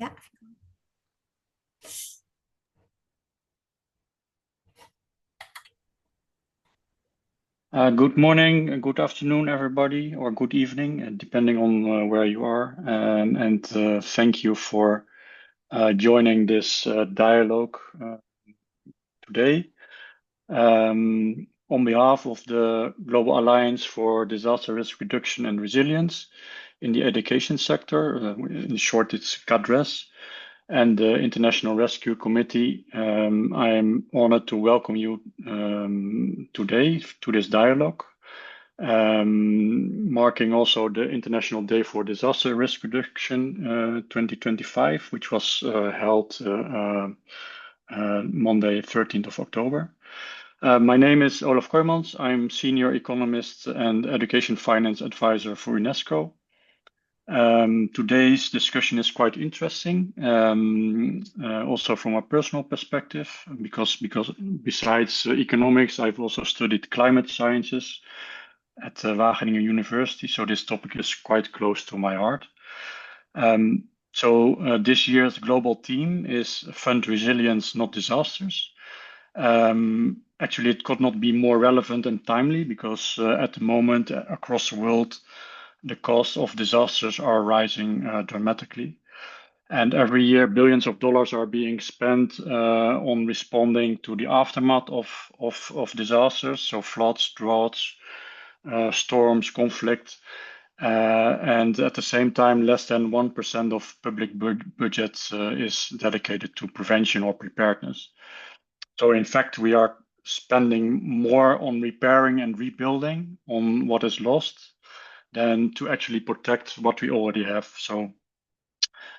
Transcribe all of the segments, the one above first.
Yeah. Good morning, good afternoon, everybody, or good evening, depending on where you are. And thank you for joining this dialogue today. On behalf of the Global Alliance for Disaster Risk Reduction and Resilience in the education sector, in short, it's GADRES, and the International Rescue Committee, I am honored to welcome you today to this dialogue. Marking also the International Day for Disaster Risk Reduction 2025, which was held Monday, 13th of October. My name is Olaf Koymans. I'm Senior Economist and Education Finance Advisor for UNESCO. Today's discussion is quite interesting, also from a personal perspective, because besides economics, I've also studied climate sciences at Wageningen University, so this topic is quite close to my heart. This year's global theme is Fund Resilience, Not Disasters. Actually, it could not be more relevant and timely because at the moment across the world, the costs of disasters are rising dramatically. And every year, billions of dollars are being spent on responding to the aftermath of disasters, so floods, droughts, storms, conflict, and at the same time, less than 1% of public budgets is dedicated to prevention or preparedness. So in fact, we are spending more on repairing and rebuilding on what is lost than to actually protect what we already have. So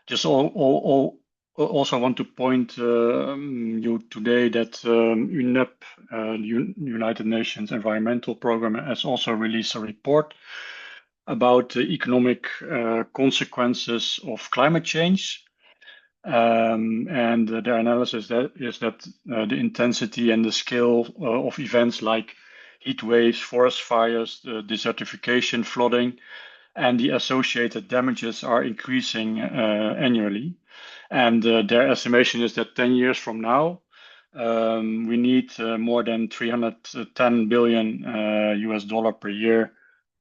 just also want to point you today that UNEP, United Nations Environmental Program, has also released a report about the economic consequences of climate change. And their analysis is that the intensity and the scale of events like heat waves, forest fires, desertification, flooding, and the associated damages are increasing annually. And their estimation is that 10 years from now, we need more than 310 billion US dollar per year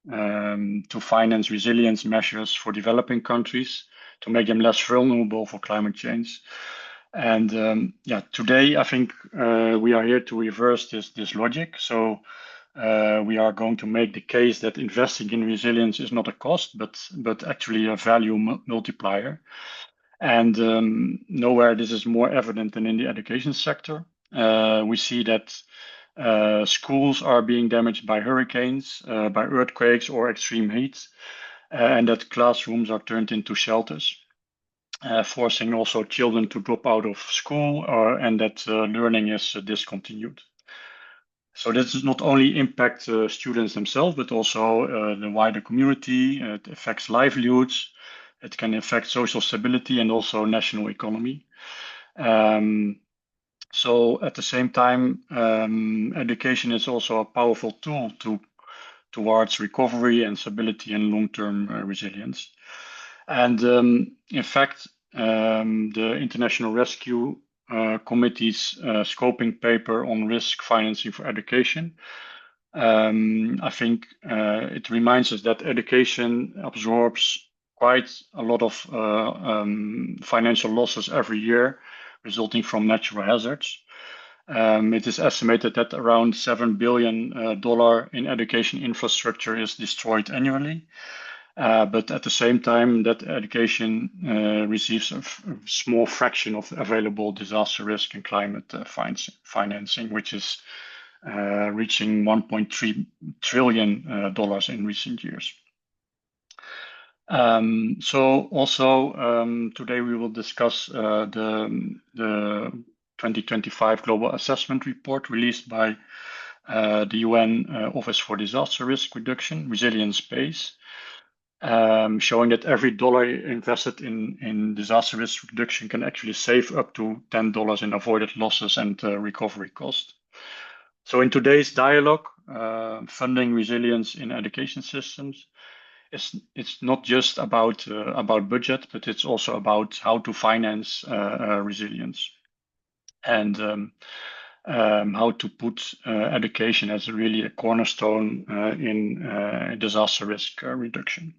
to finance resilience measures for developing countries to make them less vulnerable for climate change. And today I think we are here to reverse this logic. So we are going to make the case that investing in resilience is not a cost, but actually a value multiplier. And nowhere this is more evident than in the education sector. We see that schools are being damaged by hurricanes, by earthquakes or extreme heat, and that classrooms are turned into shelters, forcing also children to drop out of school, and that learning is discontinued. So this does not only impact students themselves, but also the wider community. It affects livelihoods. It can affect social stability and also national economy. So at the same time, education is also a powerful tool towards recovery and stability and long-term resilience. And in fact, the International Rescue Committee's scoping paper on risk financing for education, I think it reminds us that education absorbs quite a lot of financial losses every year resulting from natural hazards. It is estimated that around $7 billion in education infrastructure is destroyed annually. But at the same time, that education receives a small fraction of available disaster risk and climate financing, which is reaching $1.3 trillion in recent years. So also today we will discuss the 2025 Global Assessment Report released by the UN Office for Disaster Risk Reduction, Resilience Space, showing that every dollar invested in disaster risk reduction can actually save up to $10 in avoided losses and recovery cost. So in today's dialogue, funding resilience in education systems, it's not just about budget, but it's also about how to finance resilience and how to put education as really a cornerstone in disaster risk reduction.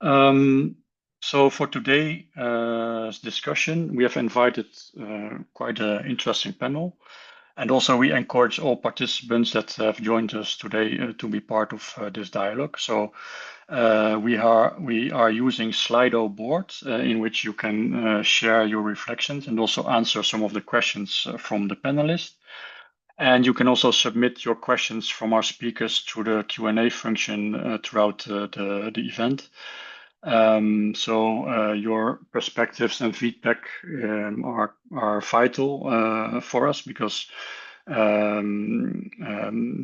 So for today's discussion, we have invited quite an interesting panel. And also we encourage all participants that have joined us today to be part of this dialogue. So we are using Slido board in which you can share your reflections and also answer some of the questions from the panelists. And you can also submit your questions from our speakers through the Q&A function throughout the event. So your perspectives and feedback are vital for us because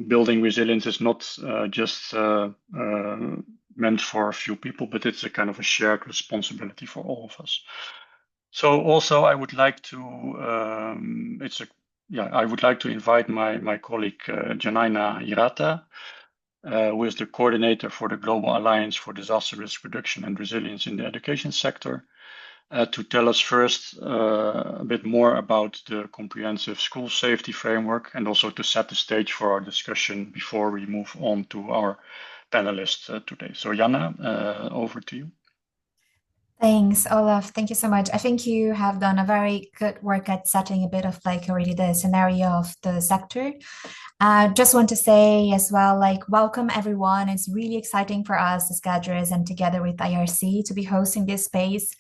building resilience is not just meant for a few people, but it's a kind of a shared responsibility for all of us. So also I would like to I would like to invite my colleague Janina Hirata, who is the coordinator for the Global Alliance for Disaster Risk Reduction and Resilience in the Education Sector, to tell us first a bit more about the comprehensive school safety framework and also to set the stage for our discussion before we move on to our panelists today. So Jana, over to you. Thanks, Olaf. Thank you so much. I think you have done a very good work at setting a bit of like already the scenario of the sector. Just want to say as well, like, welcome everyone. It's really exciting for us as Gadgets and together with IRC to be hosting this space.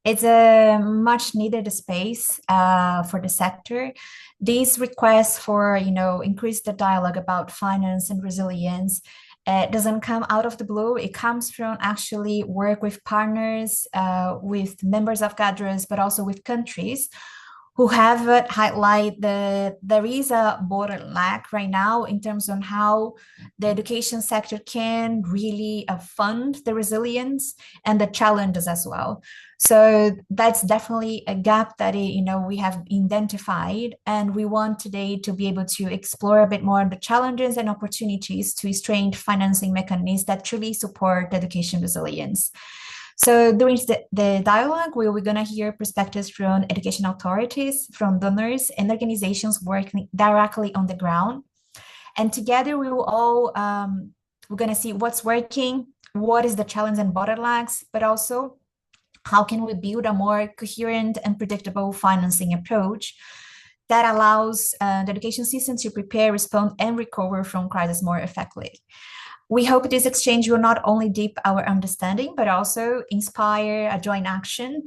It's a much needed space for the sector. These requests for, increase the dialogue about finance and resilience doesn't come out of the blue. It comes from actually work with partners, with members of Gadgets, but also with countries who have highlight there is a bottleneck right now in terms on how the education sector can really fund the resilience and the challenges as well. So that's definitely a gap that we have identified, and we want today to be able to explore a bit more the challenges and opportunities to strengthen financing mechanisms that truly support education resilience. So during the dialogue, we're going to hear perspectives from education authorities, from donors and organizations working directly on the ground. And together we will all, we're going to see what's working, what is the challenge and bottlenecks, but also how can we build a more coherent and predictable financing approach that allows the education system to prepare, respond, and recover from crisis more effectively. We hope this exchange will not only deepen our understanding, but also inspire a joint action.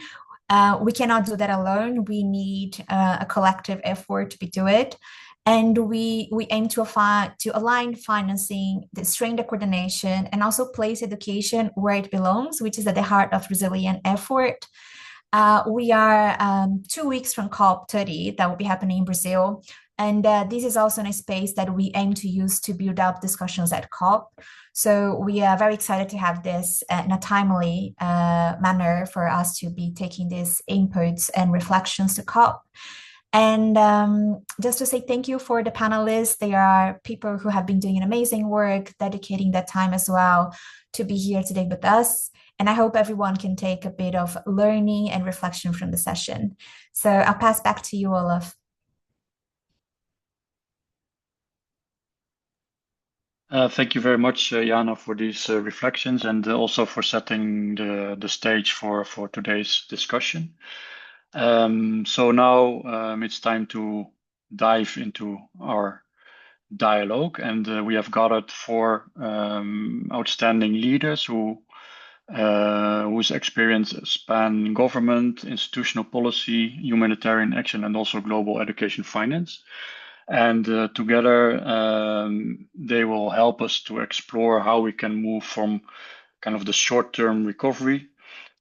We cannot do that alone. We need a collective effort to do it. And we aim to align financing, strengthen the coordination, and also place education where it belongs, which is at the heart of resilient effort. We are 2 weeks from COP30 that will be happening in Brazil. And this is also in a space that we aim to use to build up discussions at COP. So we are very excited to have this in a timely manner for us to be taking these inputs and reflections to COP. And just to say thank you for the panelists. They are people who have been doing amazing work, dedicating that time as well to be here today with us. And I hope everyone can take a bit of learning and reflection from the session. So I'll pass back to you, Olaf. Thank you very much, Jana, for these reflections and also for setting the stage for today's discussion. So now it's time to dive into our dialogue, and we have gathered four outstanding leaders whose experience span government, institutional policy, humanitarian action, and also global education finance. And together they will help us to explore how we can move from kind of the short-term recovery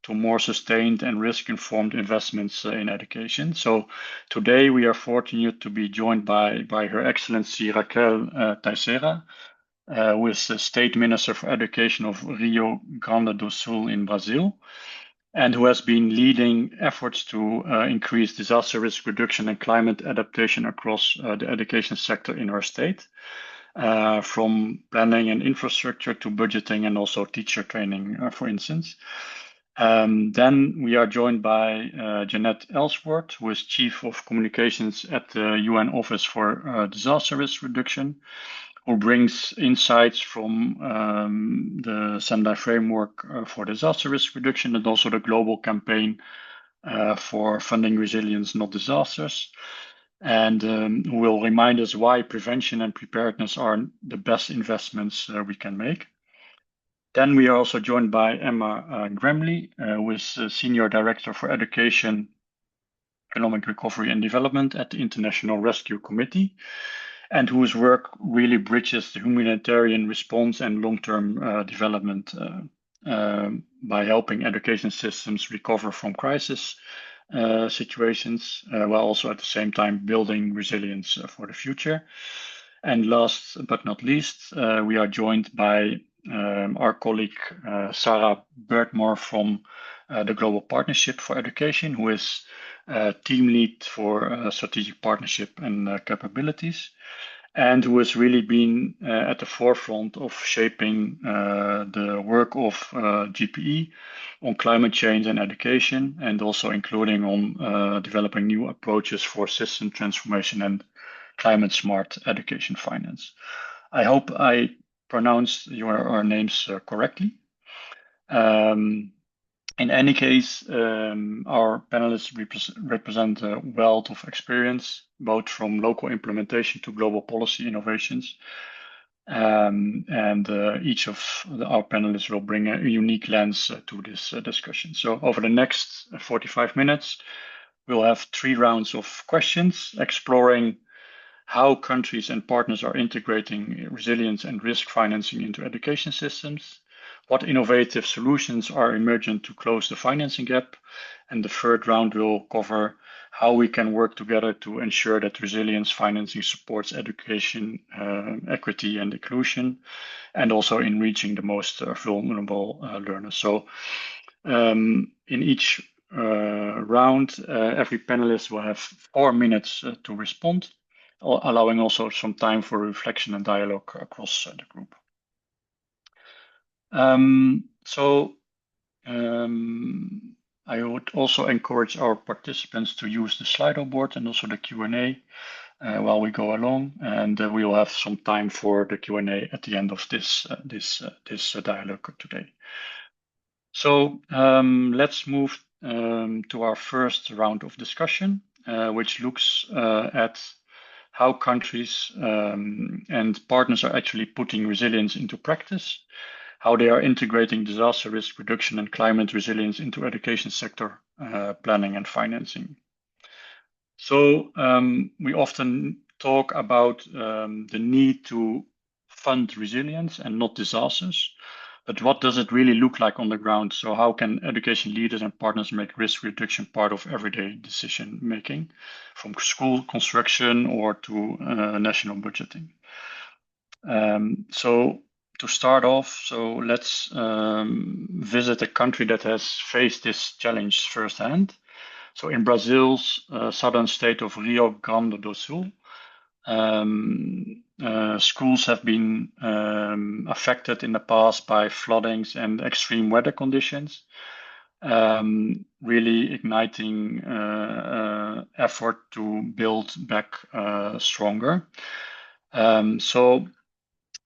to more sustained and risk-informed investments in education. So today we are fortunate to be joined by Her Excellency Raquel Teixeira, who is the State Minister for Education of Rio Grande do Sul in Brazil, and who has been leading efforts to increase disaster risk reduction and climate adaptation across the education sector in her state. from planning and infrastructure to budgeting and also teacher training, for instance. Then we are joined by Jeanette Ellsworth, who is Chief of Communications at the UN Office for Disaster Risk Reduction, who brings insights from the Sendai framework for disaster risk reduction and also the global campaign for funding resilience, not disasters, and who will remind us why prevention and preparedness are the best investments we can make. Then we are also joined by Emma Gramley, who is Senior Director for Education, Economic Recovery and Development at the International Rescue Committee, and whose work really bridges the humanitarian response and long-term development by helping education systems recover from crisis situations, while also at the same time building resilience for the future. And last but not least, we are joined by our colleague Sarah Bertmore from the Global Partnership for Education, who is team lead for strategic partnership and capabilities, and who has really been at the forefront of shaping the work of GPE on climate change and education, and also including on developing new approaches for system transformation and climate smart education finance. I hope I pronounced your names correctly. In any case, our panelists represent a wealth of experience, both from local implementation to global policy innovations. And each of our panelists will bring a unique lens to this discussion. So over the next 45 minutes, we'll have 3 rounds of questions exploring how countries and partners are integrating resilience and risk financing into education systems, what innovative solutions are emergent to close the financing gap, and the third round will cover how we can work together to ensure that resilience financing supports education, equity and inclusion, and also in reaching the most vulnerable learners. So in each round, every panelist will have 4 minutes to respond, allowing also some time for reflection and dialogue across the group. I would also encourage our participants to use the Slido board and also the Q&A while we go along, and we will have some time for the Q&A at the end of this dialogue today. So let's move to our first round of discussion, which looks at how countries and partners are actually putting resilience into practice, how they are integrating disaster risk reduction and climate resilience into education sector planning and financing. So we often talk about the need to fund resilience and not disasters, but what does it really look like on the ground? So how can education leaders and partners make risk reduction part of everyday decision making, from school construction or to national budgeting? So to start off, so let's visit a country that has faced this challenge firsthand. So in Brazil's southern state of Rio Grande do Sul, schools have been affected in the past by floodings and extreme weather conditions, really igniting effort to build back stronger. So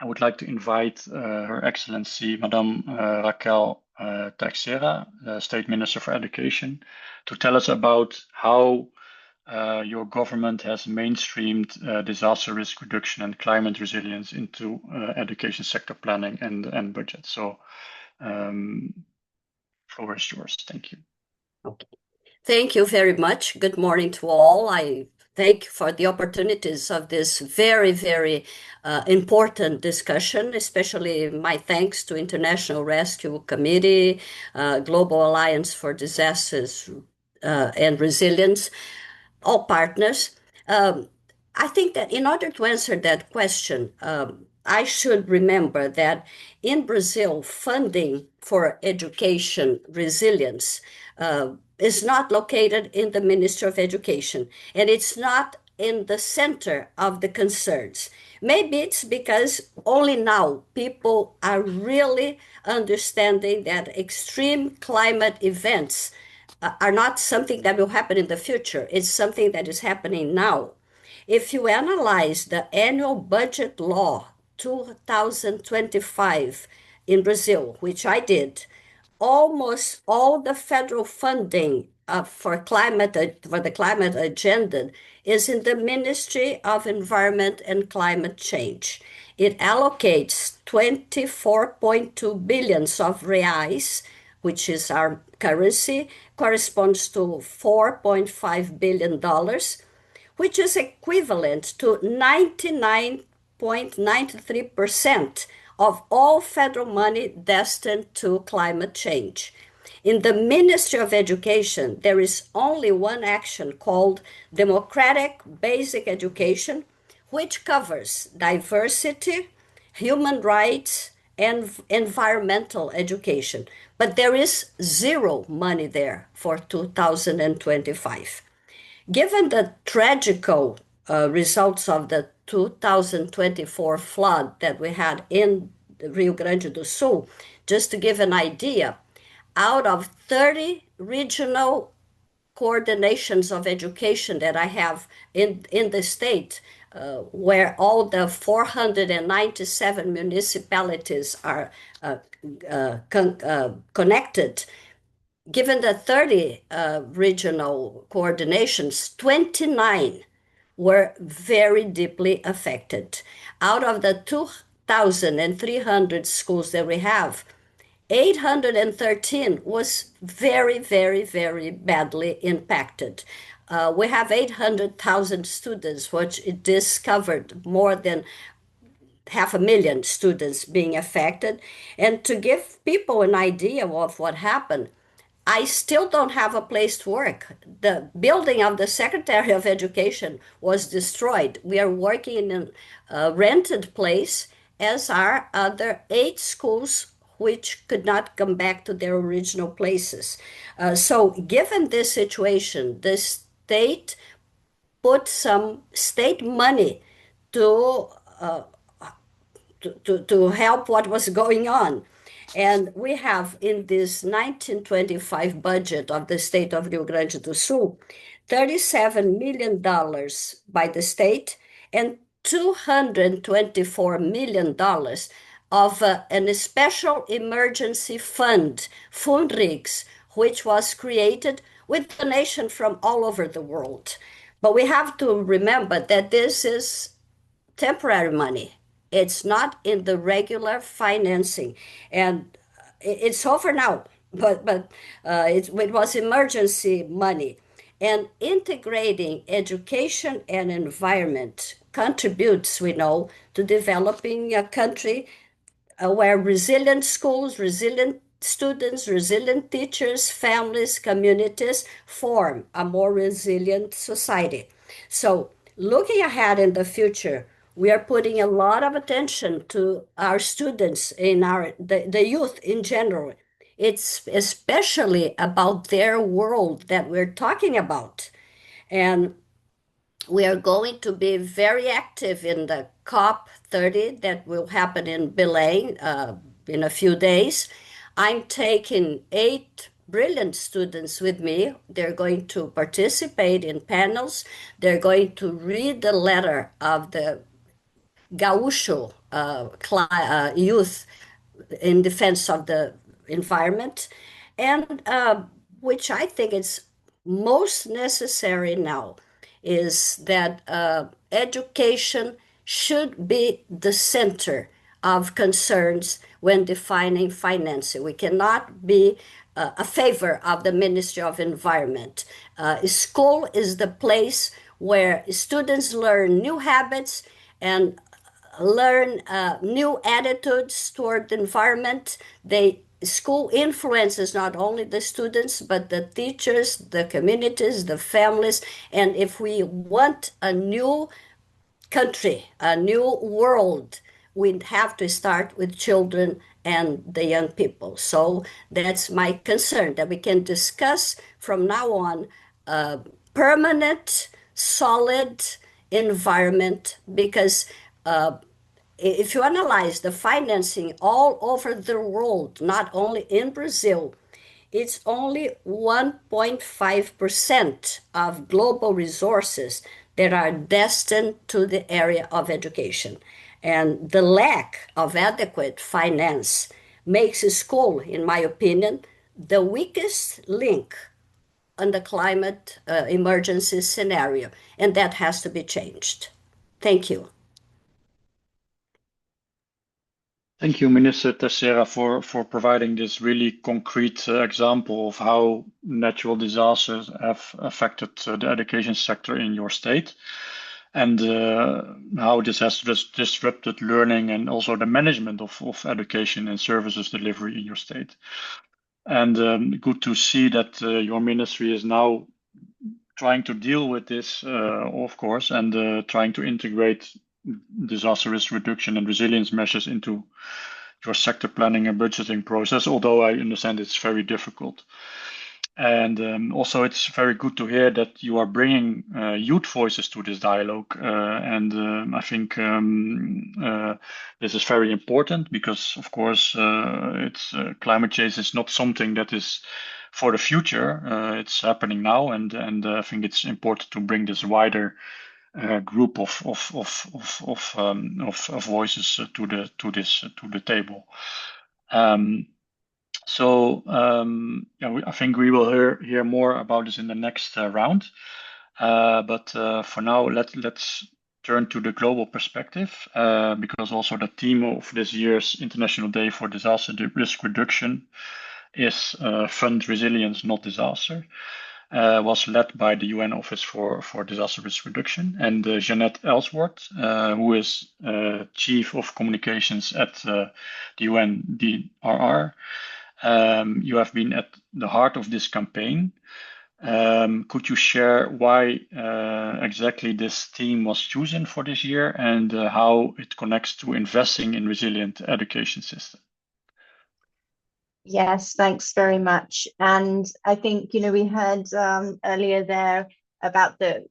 I would like to invite Her Excellency, Madame Raquel Teixeira, State Minister for Education, to tell us about how your government has mainstreamed disaster risk reduction and climate resilience into education sector planning and budget. So, floor is yours. Thank you. Okay. Thank you very much. Good morning to all. I thank you for the opportunities of this very, very important discussion, especially my thanks to International Rescue Committee, Global Alliance for Disasters and Resilience, all partners. I think that in order to answer that question, I should remember that in Brazil, funding for education resilience is not located in the Ministry of Education, and it's not in the center of the concerns. Maybe it's because only now people are really understanding that extreme climate events are not something that will happen in the future. It's something that is happening now. If you analyze the annual budget law 2025 in Brazil, which I did, almost all the federal funding for the climate agenda is in the Ministry of Environment and Climate Change. It allocates 24.2 billions of reais, which is our currency, corresponds to $4.5 billion, which is equivalent to 99.93% of all federal money destined to climate change. In the Ministry of Education, there is only one action called Democratic Basic Education, which covers diversity, human rights, and environmental education. But there is zero money there for 2025. Given the tragical results of the 2024 flood that we had in Rio Grande do Sul, just to give an idea, out of 30 regional coordinations of education that I have in the state, where all the 497 municipalities are connected, given the 30 regional coordinations, 29 were very deeply affected. Out of the 2,300 schools that we have, 813 was very, very, very badly impacted. We have 800,000 students, which it discovered more than 500,000 students being affected. And to give people an idea of what happened, I still don't have a place to work. The building of the Secretary of Education was destroyed. We are working in a rented place, as are other 8 schools which could not come back to their original places. So given this situation, the state put some state money to help what was going on. And we have in this 1925 budget of the state of Rio Grande do Sul, $37 million by the state and $224 million of a special emergency fund, Fundrix, which was created with donation from all over the world. But we have to remember that this is temporary money. It's not in the regular financing, and it's over now. But it was emergency money, and integrating education and environment contributes, we know, to developing a country where resilient schools, resilient students, resilient teachers, families, communities form a more resilient society. So looking ahead in the future, we are putting a lot of attention to our students in the youth in general. It's especially about their world that we're talking about. And we are going to be very active in the COP30 that will happen in Belém in a few days. I'm taking 8 brilliant students with me. They're going to participate in panels. They're going to read the letter of the Gaúcho youth in defense of the environment, and which I think is most necessary now is that education should be the center of concerns when defining financing. We cannot be a favor of the Ministry of Environment. School is the place where students learn new habits and learn new attitudes toward the environment. School influences not only the students, but the teachers, the communities, the families. And if we want a new country, a new world, we have to start with children and the young people. So that's my concern, that we can discuss from now on permanent, solid, environment, because if you analyze the financing all over the world, not only in Brazil, it's only 1.5% of global resources that are destined to the area of education. And the lack of adequate finance makes school, in my opinion, the weakest link on the climate emergency scenario, and that has to be changed. Thank you. Thank you, Minister Teixeira, for providing this really concrete example of how natural disasters have affected the education sector in your state, and how this has disrupted learning and also the management of education and services delivery in your state. And good to see that your ministry is now trying to deal with this, of course, and trying to integrate disaster risk reduction and resilience measures into your sector planning and budgeting process, although I understand it's very difficult. And also, it's very good to hear that you are bringing youth voices to this dialogue. And I think this is very important because, of course, climate change is not something that is for the future. It's happening now, and I think it's important to bring this wider group of voices to the table. I think we will hear more about this in the next round. But for now, let's turn to the global perspective, because also the theme of this year's International Day for Disaster Risk Reduction is Fund Resilience, Not Disaster. Was led by the UN Office for Disaster Risk Reduction, and Jeanette Ellsworth, who is Chief of Communications at the IDDRR. You have been at the heart of this campaign. Could you share why exactly this theme was chosen for this year and how it connects to investing in resilient education system? Yes, thanks very much. And I think, we heard earlier there about the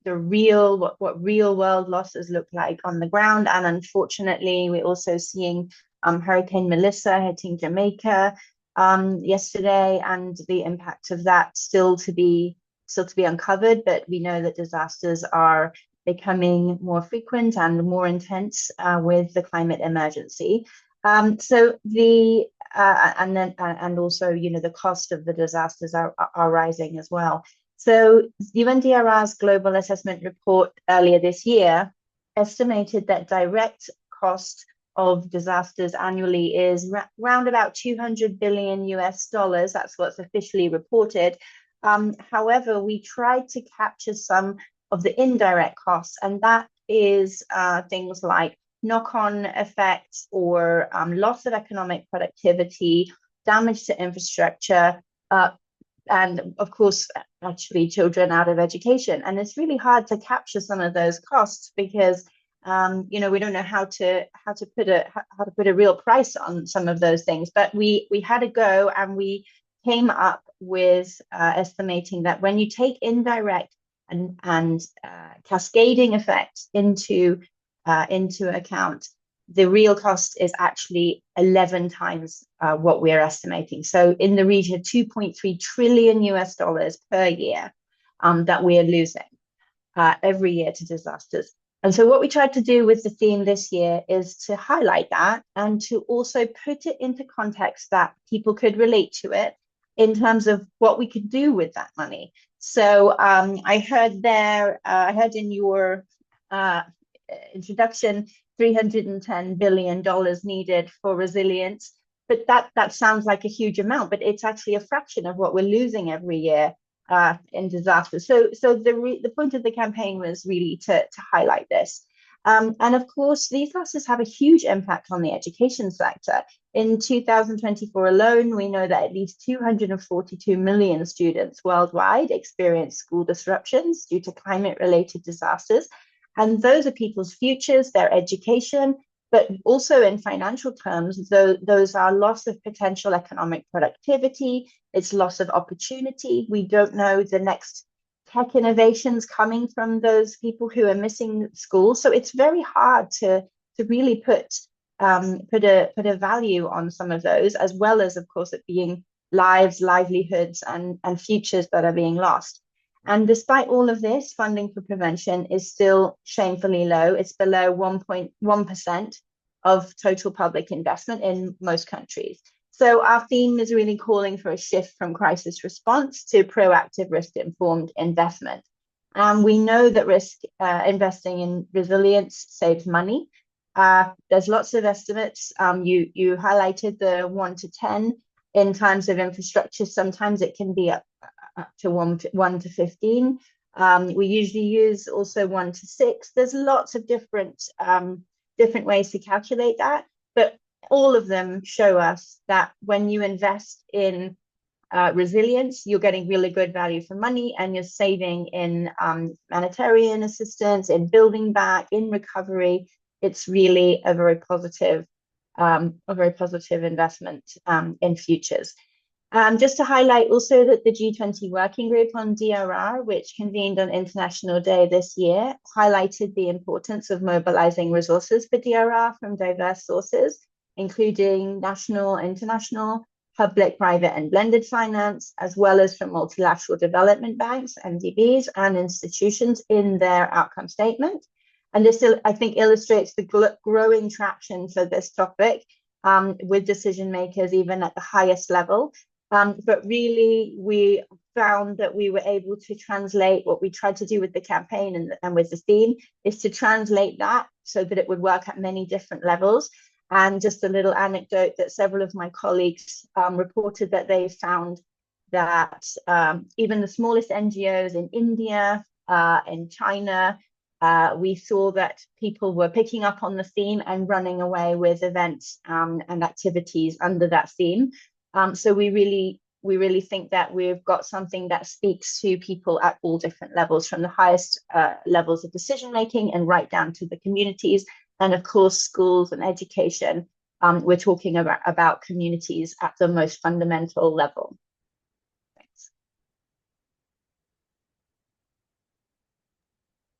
real, what real world losses look like on the ground. And unfortunately, we're also seeing Hurricane Melissa hitting Jamaica yesterday, and the impact of that still to be uncovered. But we know that disasters are becoming more frequent and more intense with the climate emergency. And also, the cost of the disasters are rising as well. So UNDRR's global assessment report earlier this year estimated that direct cost of disasters annually is round about $200 billion US. That's what's officially reported. However, we tried to capture some of the indirect costs, and that is things like knock-on effects or loss of economic productivity, damage to infrastructure, and of course, actually children out of education. And it's really hard to capture some of those costs because we don't know how to put a real price on some of those things. But we had a go, and we came up with estimating that when you take indirect and cascading effects into account, the real cost is actually 11 times what we're estimating. So in the region of $2.3 trillion US per year that we are losing every year to disasters. And so what we tried to do with the theme this year is to highlight that and to also put it into context that people could relate to it in terms of what we could do with that money. So I heard in your introduction, $310 billion needed for resilience, but that sounds like a huge amount, but it's actually a fraction of what we're losing every year in disasters. So the point of the campaign was really to highlight this. And of course, these losses have a huge impact on the education sector. In 2024 alone, we know that at least 242 million students worldwide experienced school disruptions due to climate-related disasters. And those are people's futures, their education, but also in financial terms, those are loss of potential economic productivity, it's loss of opportunity. We don't know the next tech innovations coming from those people who are missing school. So it's very hard to really put a value on some of those, as well as, of course, it being lives, livelihoods, and futures that are being lost. And despite all of this, funding for prevention is still shamefully low. It's below 1.1% of total public investment in most countries. So our theme is really calling for a shift from crisis response to proactive risk-informed investment. We know that investing in resilience saves money. There's lots of estimates. You highlighted the 1 to 10 in terms of infrastructure. Sometimes it can be up to 1 to 15. We usually use also 1 to 6. There's lots of different ways to calculate that, but all of them show us that when you invest in resilience, you're getting really good value for money, and you're saving in humanitarian assistance, in building back, in recovery. It's really a very positive investment in futures. Just to highlight also that the G20 Working Group on DRR, which convened on International Day this year, highlighted the importance of mobilizing resources for DRR from diverse sources, including national, international, public, private, and blended finance, as well as from multilateral development banks, MDBs, and institutions in their outcome statement. And this, I think, illustrates the growing traction for this topic with decision makers, even at the highest level. But really, we found that we were able to translate what we tried to do with the campaign and with the theme, is to translate that so that it would work at many different levels. And just a little anecdote that several of my colleagues reported that they found that even the smallest NGOs in India, in China, we saw that people were picking up on the theme and running away with events and activities under that theme. So we really think that we've got something that speaks to people at all different levels, from the highest levels of decision making and right down to the communities. And of course, schools and education, we're talking about communities at the most fundamental level. Thanks.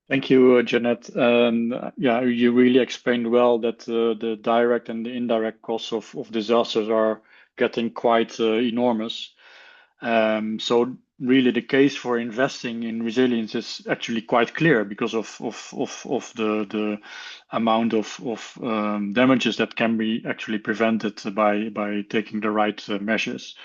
Thank you, Jeanette. Yeah, you really explained well that the direct and the indirect costs of disasters are getting quite enormous. So really the case for investing in resilience is actually quite clear because of the amount of damages that can be actually prevented by taking the right measures.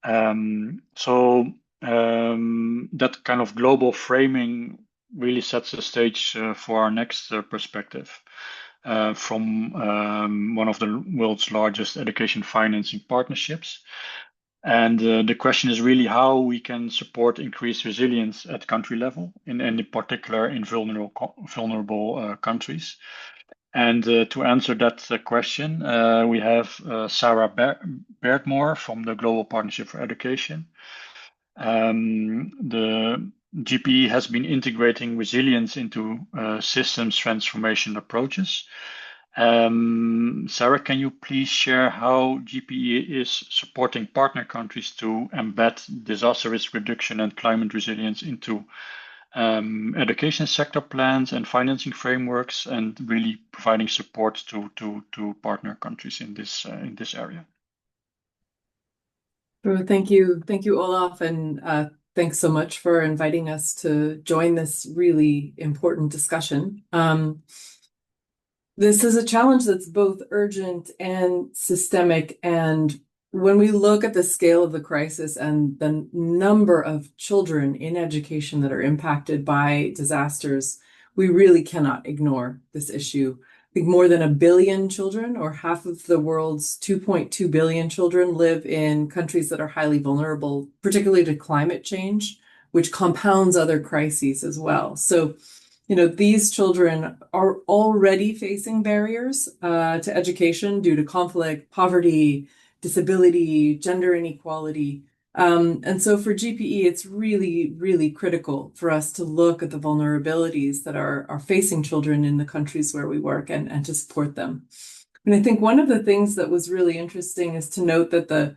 So that kind of global framing really sets the stage for our next perspective from one of the world's largest education financing partnerships. And the question is really how we can support increased resilience at country level, and in particular in vulnerable countries. And to answer that question, we have Sarah Beardmore from the Global Partnership for Education. The GPE has been integrating resilience into systems transformation approaches. Sarah, can you please share how GPE is supporting partner countries to embed disaster risk reduction and climate resilience into education sector plans and financing frameworks, and really providing support to partner countries in this area? Sure, thank you, Olaf, and thanks so much for inviting us to join this really important discussion. This is a challenge that's both urgent and systemic, and when we look at the scale of the crisis and the number of children in education that are impacted by disasters, we really cannot ignore this issue. I think more than 1 billion children, or half of the world's 2.2 billion children, live in countries that are highly vulnerable, particularly to climate change, which compounds other crises as well. So, these children are already facing barriers to education due to conflict, poverty, disability, gender inequality. And so for GPE, it's really, really critical for us to look at the vulnerabilities that are facing children in the countries where we work and to support them. And I think one of the things that was really interesting is to note that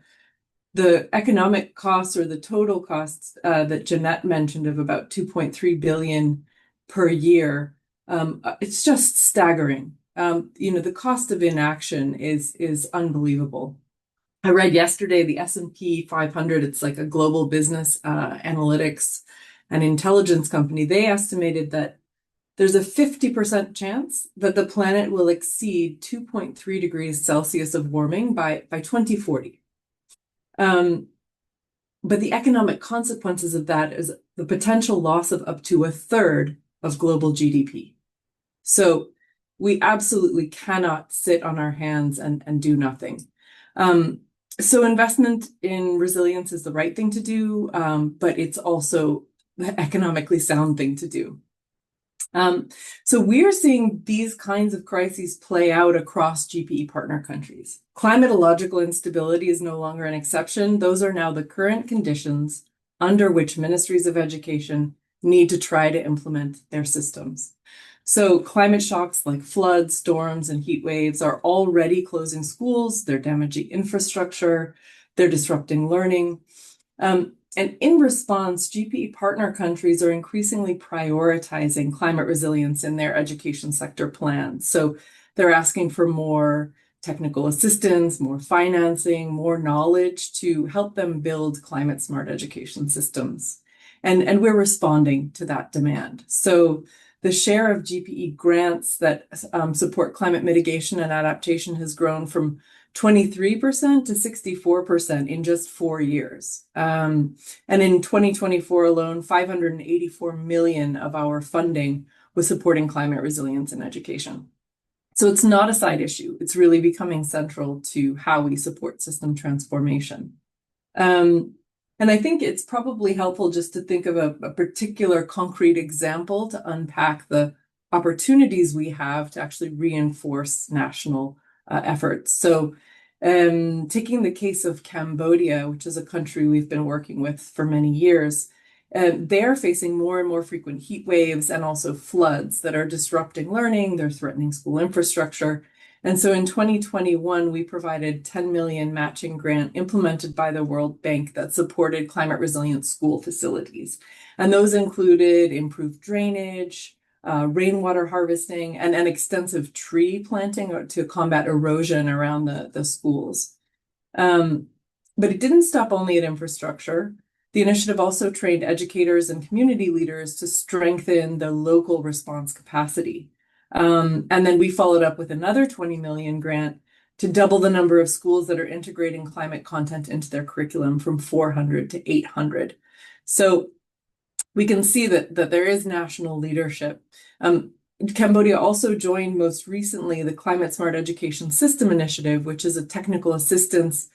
the economic costs or the total costs that Jeanette mentioned of about 2.3 billion per year, it's just staggering. The cost of inaction is unbelievable. I read yesterday the S&P 500, it's like a global business analytics and intelligence company. They estimated that there's a 50% chance that the planet will exceed 2.3 degrees Celsius of warming by 2040. But the economic consequences of that is the potential loss of up to a third of global GDP. So we absolutely cannot sit on our hands and do nothing. So investment in resilience is the right thing to do, but it's also the economically sound thing to do. So we're seeing these kinds of crises play out across GPE partner countries. Climatological instability is no longer an exception. Those are now the current conditions under which ministries of education need to try to implement their systems. So climate shocks like floods, storms, and heat waves are already closing schools, they're damaging infrastructure, they're disrupting learning. And in response, GPE partner countries are increasingly prioritizing climate resilience in their education sector plans. So they're asking for more technical assistance, more financing, more knowledge to help them build climate smart education systems. And we're responding to that demand. So the share of GPE grants that support climate mitigation and adaptation has grown from 23% to 64% in just 4 years. And in 2024 alone, 584 million of our funding was supporting climate resilience in education. So it's not a side issue. It's really becoming central to how we support system transformation. And I think it's probably helpful just to think of a particular concrete example to unpack the opportunities we have to actually reinforce national efforts. So taking the case of Cambodia, which is a country we've been working with for many years, they're facing more and more frequent heat waves and also floods that are disrupting learning, they're threatening school infrastructure. And so in 2021, we provided 10 million matching grant implemented by the World Bank that supported climate resilient school facilities. And those included improved drainage, rainwater harvesting, and an extensive tree planting to combat erosion around the schools. But it didn't stop only at infrastructure. The initiative also trained educators and community leaders to strengthen the local response capacity. And then we followed up with another 20 million grant to double the number of schools that are integrating climate content into their curriculum from 400 to 800. So we can see that there is national leadership. Cambodia also joined most recently the Climate Smart Education System Initiative, which is a technical assistance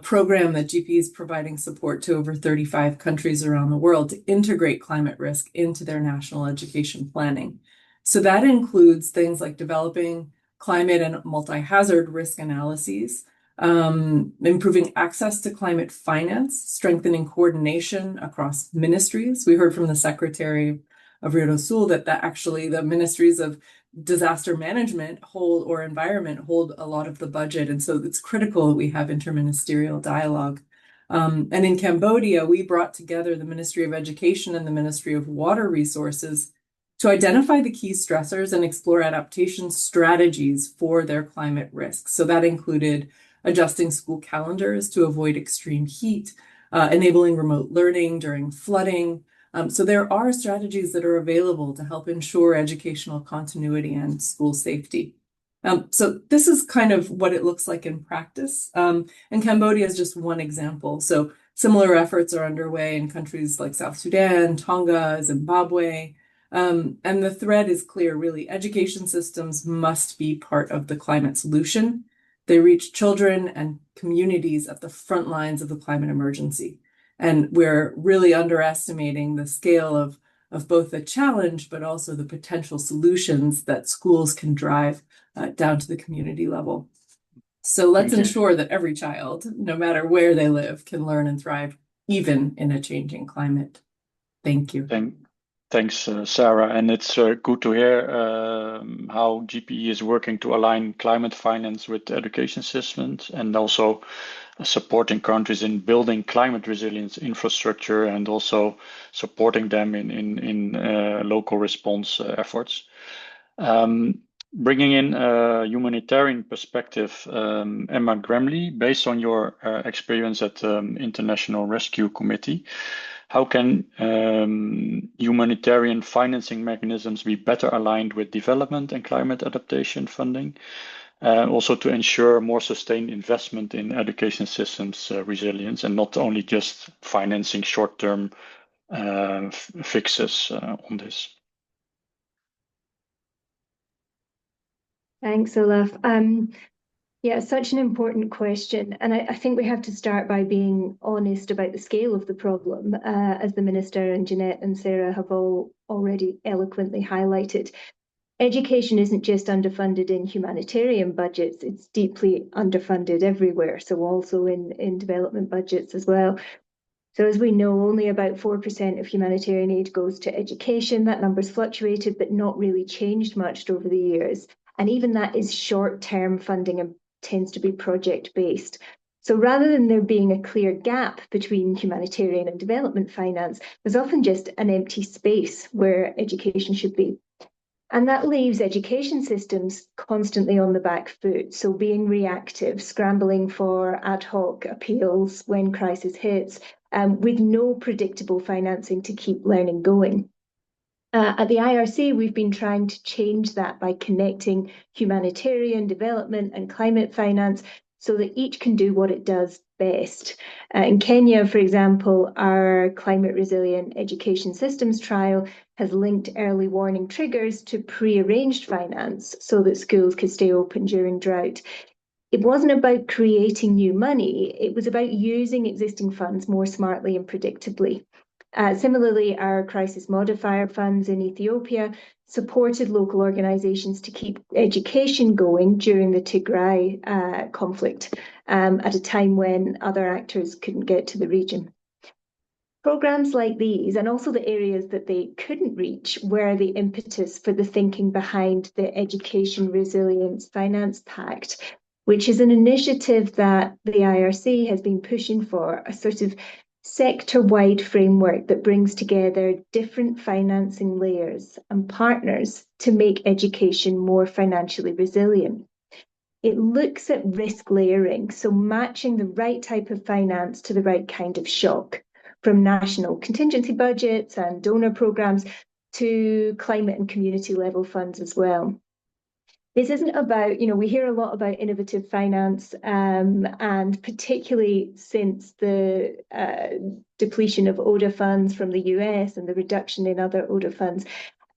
program that GP is providing support to over 35 countries around the world to integrate climate risk into their national education planning. So that includes things like developing climate and multi-hazard risk analyses, improving access to climate finance, strengthening coordination across ministries. We heard from the Secretary of Rio do Sul that actually the ministries of disaster management or environment hold a lot of the budget. And so it's critical that we have interministerial dialogue. And in Cambodia, we brought together the Ministry of Education and the Ministry of Water Resources to identify the key stressors and explore adaptation strategies for their climate risks. So that included adjusting school calendars to avoid extreme heat, enabling remote learning during flooding. So there are strategies that are available to help ensure educational continuity and school safety. So this is kind of what it looks like in practice. And Cambodia is just one example. So similar efforts are underway in countries like South Sudan, Tonga, Zimbabwe. And the thread is clear, really. Education systems must be part of the climate solution. They reach children and communities at the front lines of the climate emergency. And we're really underestimating the scale of both the challenge, but also the potential solutions that schools can drive down to the community level. So let's ensure that every child, no matter where they live, can learn and thrive, even in a changing climate. Thank you. Thanks, Sarah. And it's good to hear how GPE is working to align climate finance with education systems and also supporting countries in building climate resilience infrastructure and also supporting them in local response efforts. Bringing in a humanitarian perspective, Emma Gramley, based on your experience at International Rescue Committee, how can humanitarian financing mechanisms be better aligned with development and climate adaptation funding? Also to ensure more sustained investment in education systems resilience and not only just financing short-term fixes on this. Thanks, Olaf. Yeah, such an important question. And I think we have to start by being honest about the scale of the problem, as the Minister and Jeanette and Sarah have all already eloquently highlighted. Education isn't just underfunded in humanitarian budgets, it's deeply underfunded everywhere, so also in development budgets as well. So as we know, only about 4% of humanitarian aid goes to education. That number's fluctuated, but not really changed much over the years. And even that is short-term funding and tends to be project-based. So rather than there being a clear gap between humanitarian and development finance, there's often just an empty space where education should be. And that leaves education systems constantly on the back foot. So being reactive, scrambling for ad hoc appeals when crisis hits, with no predictable financing to keep learning going. At the IRC, we've been trying to change that by connecting humanitarian, development, and climate finance so that each can do what it does best. In Kenya, for example, our climate resilient education systems trial has linked early warning triggers to pre-arranged finance so that schools could stay open during drought. It wasn't about creating new money, it was about using existing funds more smartly and predictably. Similarly, our crisis modifier funds in Ethiopia supported local organizations to keep education going during the Tigray conflict at a time when other actors couldn't get to the region. Programs like these, and also the areas that they couldn't reach, were the impetus for the thinking behind the Education Resilience Finance Pact, which is an initiative that the IRC has been pushing for, a sort of sector-wide framework that brings together different financing layers and partners to make education more financially resilient. It looks at risk layering, so matching the right type of finance to the right kind of shock, from national contingency budgets and donor programs to climate and community level funds as well. This isn't about, we hear a lot about innovative finance, and particularly since the depletion of ODA funds from the US and the reduction in other ODA funds.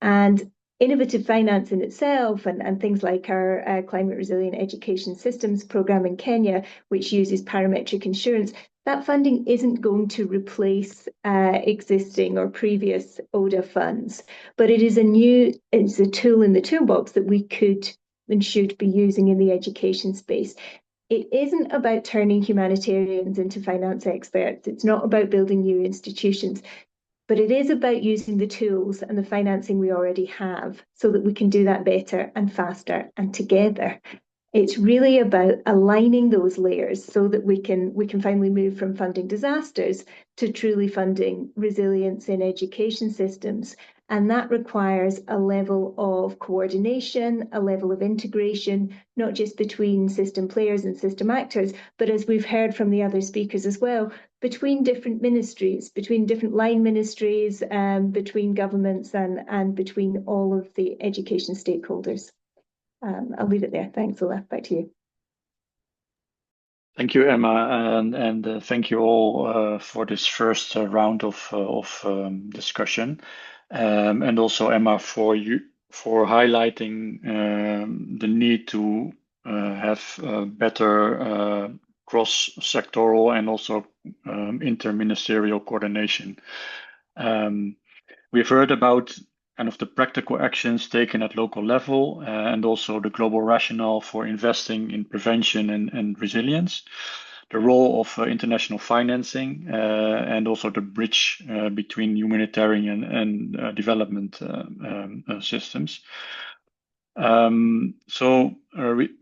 And innovative finance in itself, and things like our Climate Resilient Education Systems program in Kenya, which uses parametric insurance, that funding isn't going to replace existing or previous ODA funds, but it's a tool in the toolbox that we could and should be using in the education space. It isn't about turning humanitarians into finance experts. It's not about building new institutions, but it is about using the tools and the financing we already have so that we can do that better and faster and together. It's really about aligning those layers so that we can finally move from funding disasters to truly funding resilience in education systems. And that requires a level of coordination, a level of integration, not just between system players and system actors, but as we've heard from the other speakers as well, between different ministries, between different line ministries, between governments and between all of the education stakeholders. I'll leave it there. Thanks, Olaf. Back to you. Thank you, Emma, and thank you all for this first round of discussion, and also Emma for highlighting the need to have better cross-sectoral and also interministerial coordination. We've heard about kind of the practical actions taken at local level and also the global rationale for investing in prevention and resilience. the role of international financing and also the bridge between humanitarian and development systems.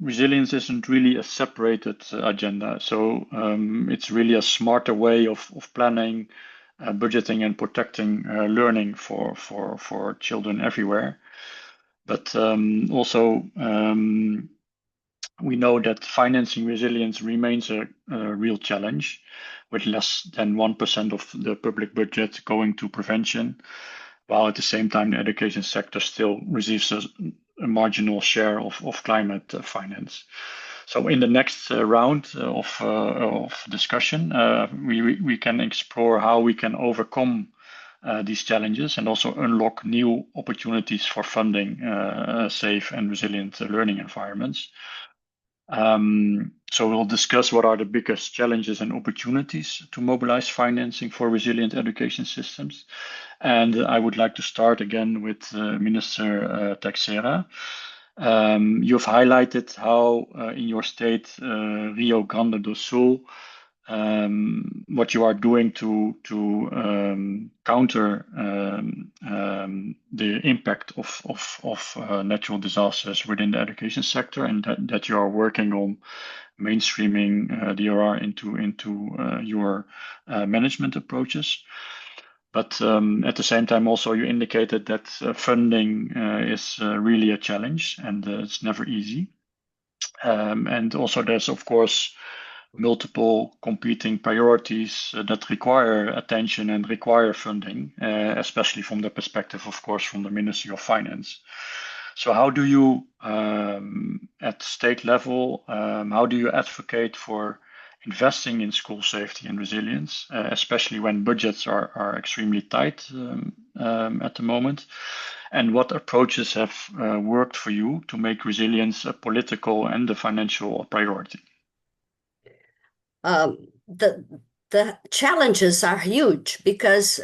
Resilience isn't really a separated agenda. So it's really a smarter way of planning, budgeting, and protecting learning for children everywhere. But also, we know that financing resilience remains a real challenge, with less than 1% of the public budget going to prevention, while at the same time the education sector still receives a marginal share of climate finance. So in the next round of discussion, we can explore how we can overcome these challenges and also unlock new opportunities for funding safe and resilient learning environments. So we'll discuss what are the biggest challenges and opportunities to mobilize financing for resilient education systems. And I would like to start again with Minister Teixeira. You've highlighted how in your state, Rio Grande do Sul, what you are doing to counter the impact of natural disasters within the education sector, and that you are working on mainstreaming DRR into your management approaches. But at the same time, also you indicated that funding is really a challenge, and it's never easy. And also there's, of course, multiple competing priorities that require attention and require funding, especially from the perspective, of course, from the Ministry of Finance. So how do you, at state level, how do you advocate for investing in school safety and resilience, especially when budgets are extremely tight at the moment? And what approaches have worked for you to make resilience a political and a financial priority? The challenges are huge because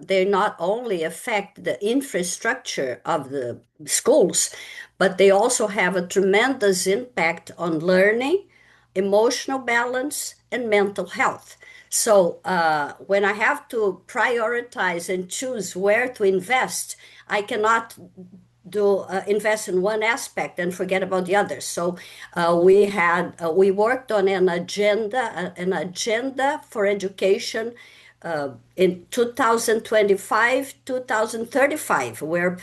they not only affect the infrastructure of the schools, but they also have a tremendous impact on learning, emotional balance, and mental health. So when I have to prioritize and choose where to invest, I cannot invest in one aspect and forget about the others. So we worked on an agenda for education in 2025, 2035. We're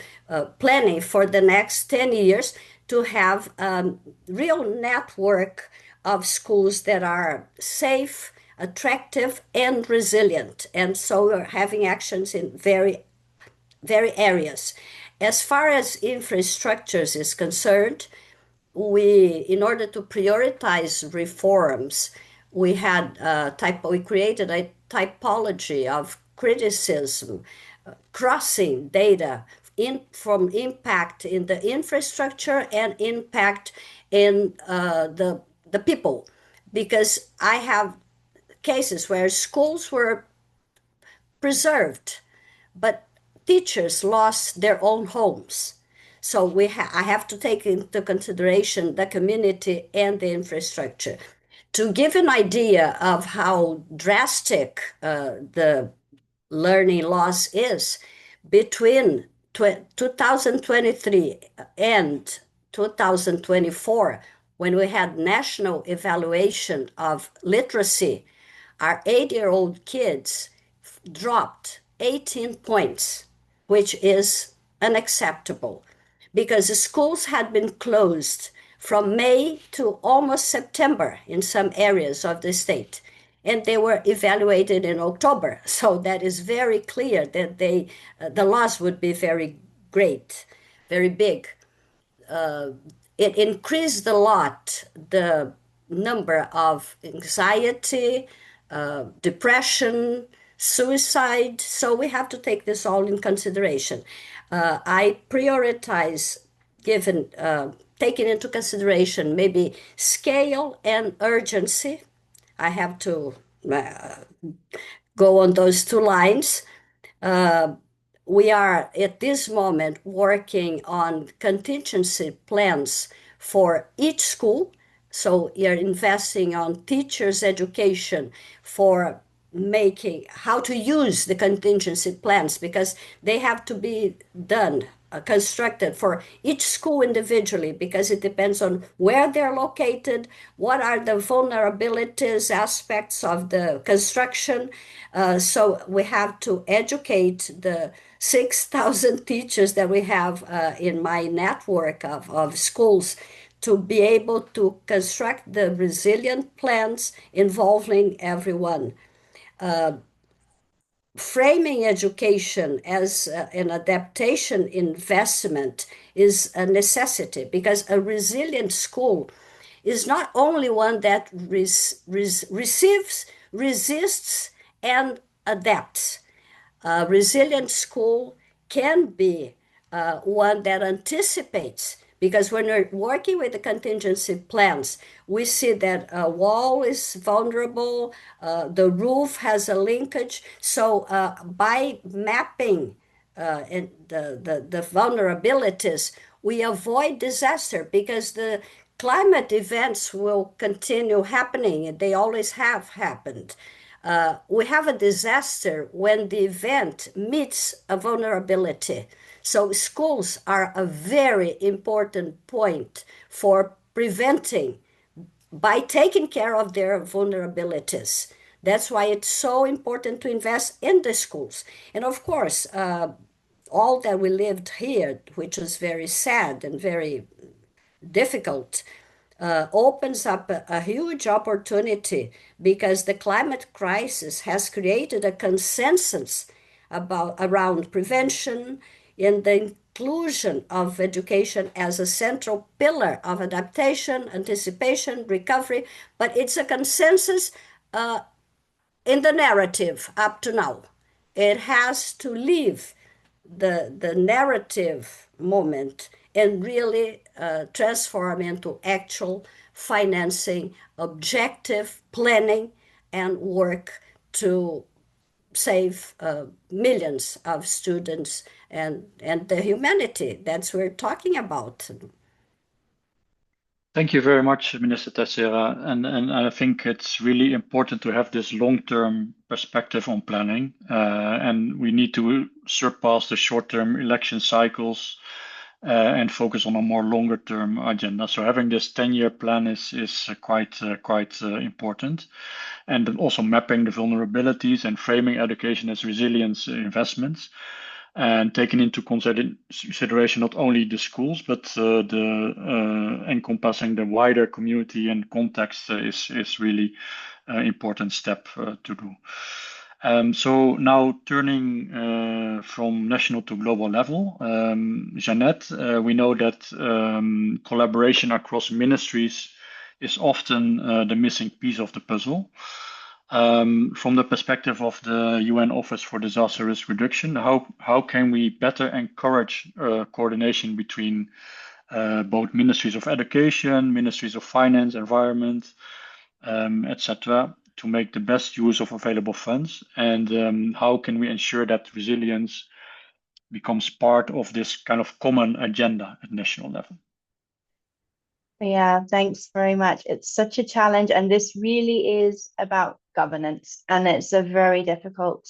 planning for the next 10 years to have a real network of schools that are safe, attractive, and resilient. And so we're having actions in very areas. As far as infrastructures is concerned, in order to prioritize reforms, we created a typology of criticism, crossing data from impact in the infrastructure and impact in the people, because I have cases where schools were preserved, but teachers lost their own homes. So I have to take into consideration the community and the infrastructure. To give an idea of how drastic the learning loss is, between 2023 and 2024, when we had national evaluation of literacy, our 8-year-old kids dropped 18 points, which is unacceptable, because the schools had been closed from May to almost September in some areas of the state, and they were evaluated in October. So that is very clear that the loss would be very great, very big. It increased a lot the number of anxiety, depression, suicide. So we have to take this all in consideration. I prioritize taking into consideration maybe scale and urgency. I have to go on those two lines. We are at this moment working on contingency plans for each school. So you're investing on teachers' education for making how to use the contingency plans, because they have to be done, constructed for each school individually, because it depends on where they're located, what are the vulnerabilities aspects of the construction. So we have to educate the 6,000 teachers that we have in my network of schools to be able to construct the resilient plans involving everyone. Framing education as an adaptation investment is a necessity, because a resilient school is not only one that receives, resists, and adapts. A resilient school can be one that anticipates, because when we're working with the contingency plans, we see that a wall is vulnerable, the roof has a linkage. So by mapping the vulnerabilities, we avoid disaster, because the climate events will continue happening. They always have happened. We have a disaster when the event meets a vulnerability. So schools are a very important point for preventing by taking care of their vulnerabilities. That's why it's so important to invest in the schools. And of course, all that we lived here, which was very sad and very difficult, opens up a huge opportunity, because the climate crisis has created a consensus around prevention and the inclusion of education as a central pillar of adaptation, anticipation, recovery. But it's a consensus in the narrative up to now. It has to leave the narrative moment and really transform into actual financing, objective planning, and work to save millions of students and the humanity that's we're talking about. Thank you very much, Minister Teixeira. And I think it's really important to have this long-term perspective on planning. And we need to surpass the short-term election cycles and focus on a more longer-term agenda. So having this 10-year plan is quite important. And also mapping the vulnerabilities and framing education as resilience investments, and taking into consideration not only the schools, but encompassing the wider community and context is really an important step to do. So now turning from national to global level, Jeanette, we know that collaboration across ministries is often the missing piece of the puzzle. From the perspective of the UN Office for Disaster Risk Reduction, how can we better encourage coordination between both ministries of education, ministries of finance, environment, etc., to make the best use of available funds? And how can we ensure that resilience becomes part of this kind of common agenda at national level? Yeah, thanks very much. It's such a challenge, and this really is about governance, and it's a very difficult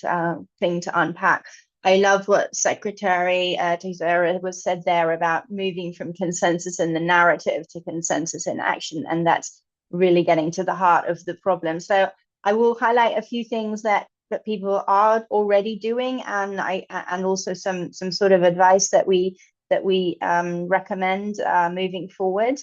thing to unpack. I love what Secretary Teixeira was said there about moving from consensus in the narrative to consensus in action, and that's really getting to the heart of the problem. So I will highlight a few things that people are already doing, and also some sort of advice that we recommend moving forward.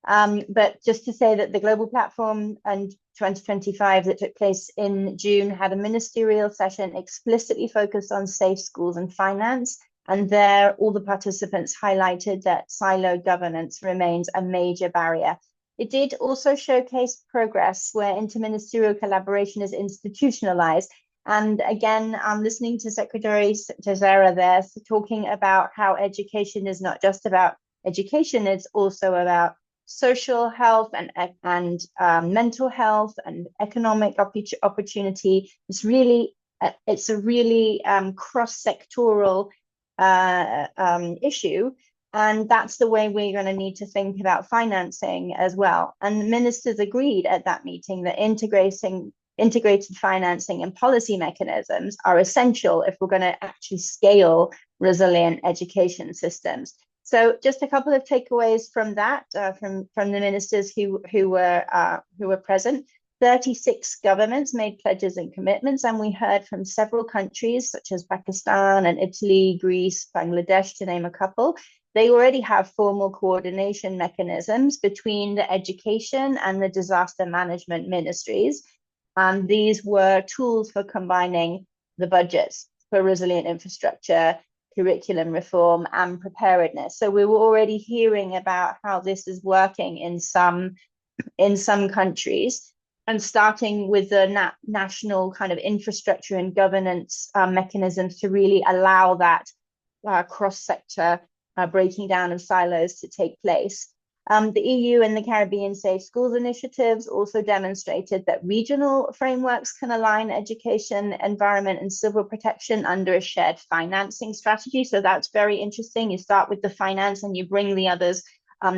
But just to say that the Global Platform and 2025 that took place in June had a ministerial session explicitly focused on safe schools and finance. And there, all the participants highlighted that siloed governance remains a major barrier. It did also showcase progress where interministerial collaboration is institutionalized. And again, I'm listening to Secretary Teixeira there talking about how education is not just about education, it's also about social health and mental health and economic opportunity. It's a really cross-sectoral issue. And that's the way we're going to need to think about financing as well. And the ministers agreed at that meeting that integrated financing and policy mechanisms are essential if we're going to actually scale resilient education systems. So just a couple of takeaways from that, from the ministers who were present. 36 governments made pledges and commitments, and we heard from several countries such as Pakistan and Italy, Greece, Bangladesh, to name a couple. They already have formal coordination mechanisms between the education and the disaster management ministries. And these were tools for combining the budgets for resilient infrastructure, curriculum reform, and preparedness. So we were already hearing about how this is working in some countries, and starting with the national kind of infrastructure and governance mechanisms to really allow that cross-sector breaking down of silos to take place. The EU and the Caribbean Safe Schools initiatives also demonstrated that regional frameworks can align education, environment, and civil protection under a shared financing strategy. So that's very interesting. You start with the finance and you bring the others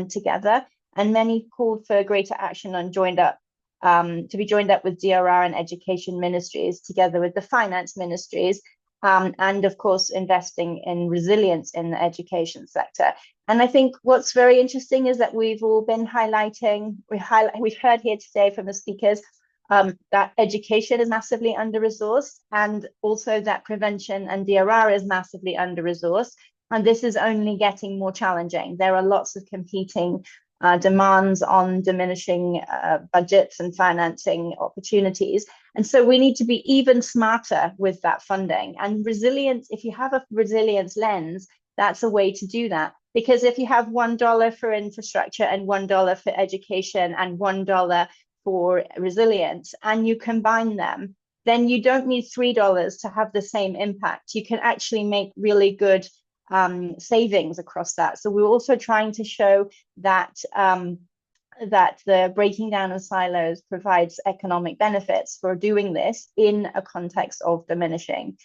together. And many called for greater action on to be joined up with DRR and education ministries together with the finance ministries. And of course, investing in resilience in the education sector. And I think what's very interesting is that we've all been highlighting, we've heard here today from the speakers that education is massively under-resourced, and also that prevention and DRR is massively under-resourced. And this is only getting more challenging. There are lots of competing demands on diminishing budgets and financing opportunities. And so we need to be even smarter with that funding. And resilience, if you have a resilience lens, that's a way to do that. Because if you have $1 for infrastructure and $1 for education and $1 for resilience, and you combine them, then you don't need $3 to have the same impact. You can actually make really good savings across that. So we're also trying to show that the breaking down of silos provides economic benefits for doing this in a context of diminishing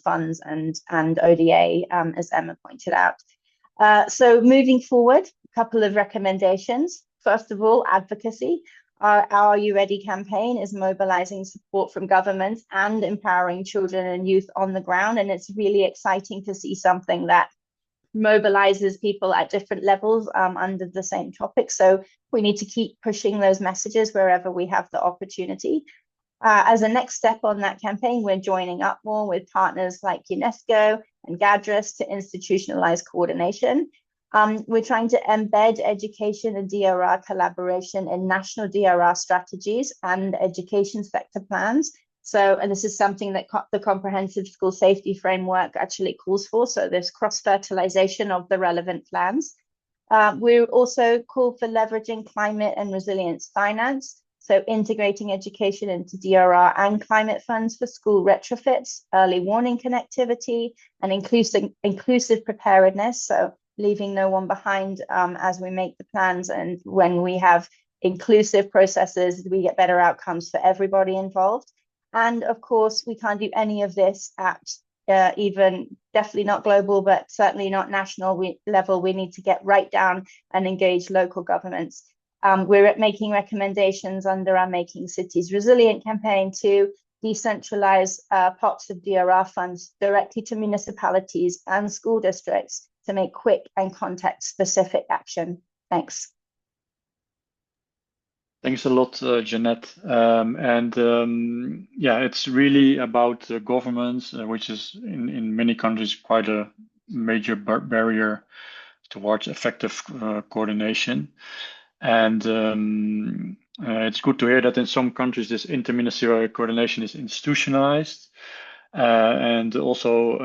funds and ODA, as Emma pointed out. So moving forward, a couple of recommendations. First of all, advocacy. Our Are You Ready campaign is mobilizing support from governments and empowering children and youth on the ground. And it's really exciting to see something that mobilizes people at different levels under the same topic. So we need to keep pushing those messages wherever we have the opportunity. As a next step on that campaign, we're joining up more with partners like UNESCO and GADRIS to institutionalize coordination. We're trying to embed education and DRR collaboration in national DRR strategies and education sector plans. So, and this is something that the Comprehensive School Safety Framework actually calls for. So there's cross-fertilization of the relevant plans. We also call for leveraging climate and resilience finance. So integrating education into DRR and climate funds for school retrofits, early warning connectivity, and inclusive preparedness. So leaving no one behind as we make the plans. And when we have inclusive processes, we get better outcomes for everybody involved. And of course, we can't do any of this at even definitely not global, but certainly not national level. We need to get right down and engage local governments. We're making recommendations under our Making Cities Resilient campaign to decentralize pots of DRR funds directly to municipalities and school districts to make quick and context-specific action. Thanks. Thanks a lot, Jeanette. Yeah, it's really about governments, which is in many countries quite a major barrier towards effective coordination. And it's good to hear that in some countries this interministerial coordination is institutionalized. And also,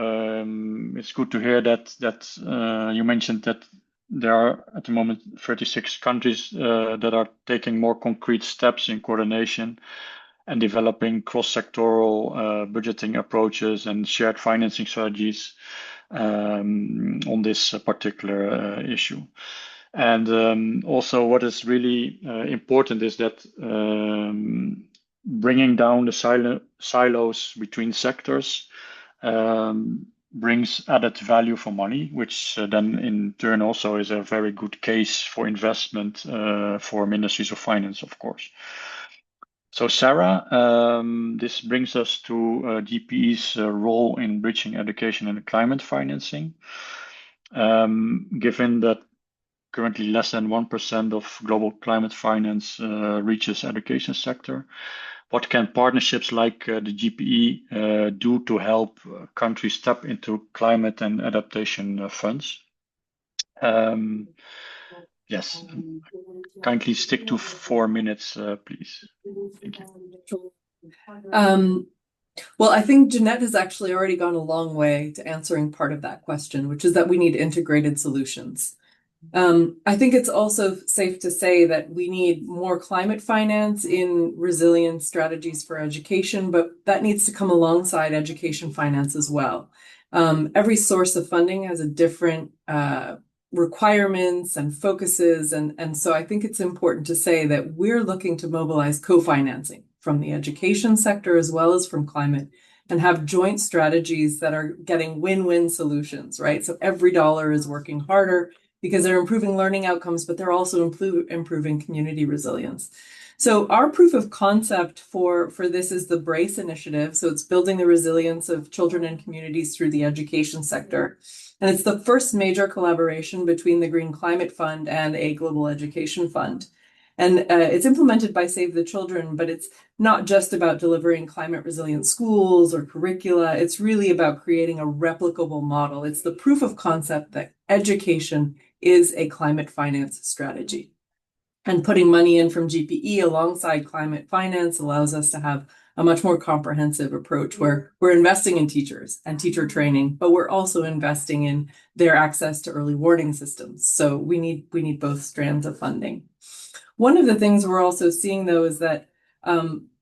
it's good to hear that you mentioned that there are at the moment 36 countries that are taking more concrete steps in coordination and developing cross-sectoral budgeting approaches and shared financing strategies on this particular issue. And also what is really important is that bringing down the silos between sectors brings added value for money, which then in turn also is a very good case for investment for ministries of finance, of course. So Sarah, this brings us to GPE's role in bridging education and climate financing. Given that currently less than 1% of global climate finance reaches education sector, what can partnerships like the GPE do to help countries tap into climate and adaptation funds? Yes, kindly stick to 4 minutes, please. Thank you. Well, I think Jeanette has actually already gone a long way to answering part of that question, which is that we need integrated solutions. I think it's also safe to say that we need more climate finance in resilience strategies for education, but that needs to come alongside education finance as well. Every source of funding has a different requirements and focuses, and so I think it's important to say that we're looking to mobilize co-financing from the education sector as well as from climate, and have joint strategies that are getting win-win solutions, right? So every dollar is working harder because they're improving learning outcomes, but they're also improving community resilience. So our proof of concept for this is the BRACE initiative. So it's building the resilience of children and communities through the education sector. And it's the first major collaboration between the Green Climate Fund and a global education fund. And it's implemented by Save the Children, but it's not just about delivering climate resilient schools or curricula. It's really about creating a replicable model. It's the proof of concept that education is a climate finance strategy. And putting money in from GPE alongside climate finance allows us to have a much more comprehensive approach where we're investing in teachers and teacher training, but we're also investing in their access to early warning systems. So we need both strands of funding. One of the things we're also seeing, though, is that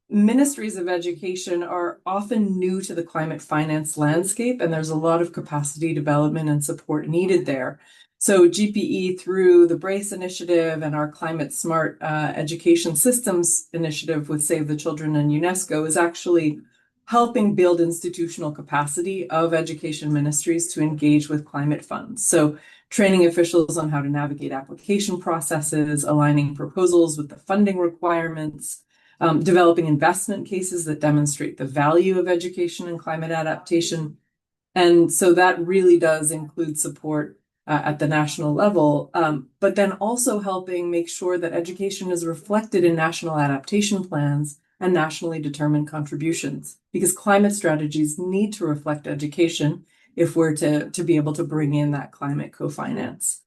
ministries of education are often new to the climate finance landscape, and there's a lot of capacity development and support needed there. So GPE, through the BRACE initiative and our Climate Smart Education Systems initiative with Save the Children and UNESCO, is actually helping build institutional capacity of education ministries to engage with climate funds. So training officials on how to navigate application processes, aligning proposals with the funding requirements, developing investment cases that demonstrate the value of education and climate adaptation. And so that really does include support at the national level, but then also helping make sure that education is reflected in national adaptation plans and nationally determined contributions, because climate strategies need to reflect education if we're to be able to bring in that climate co-finance.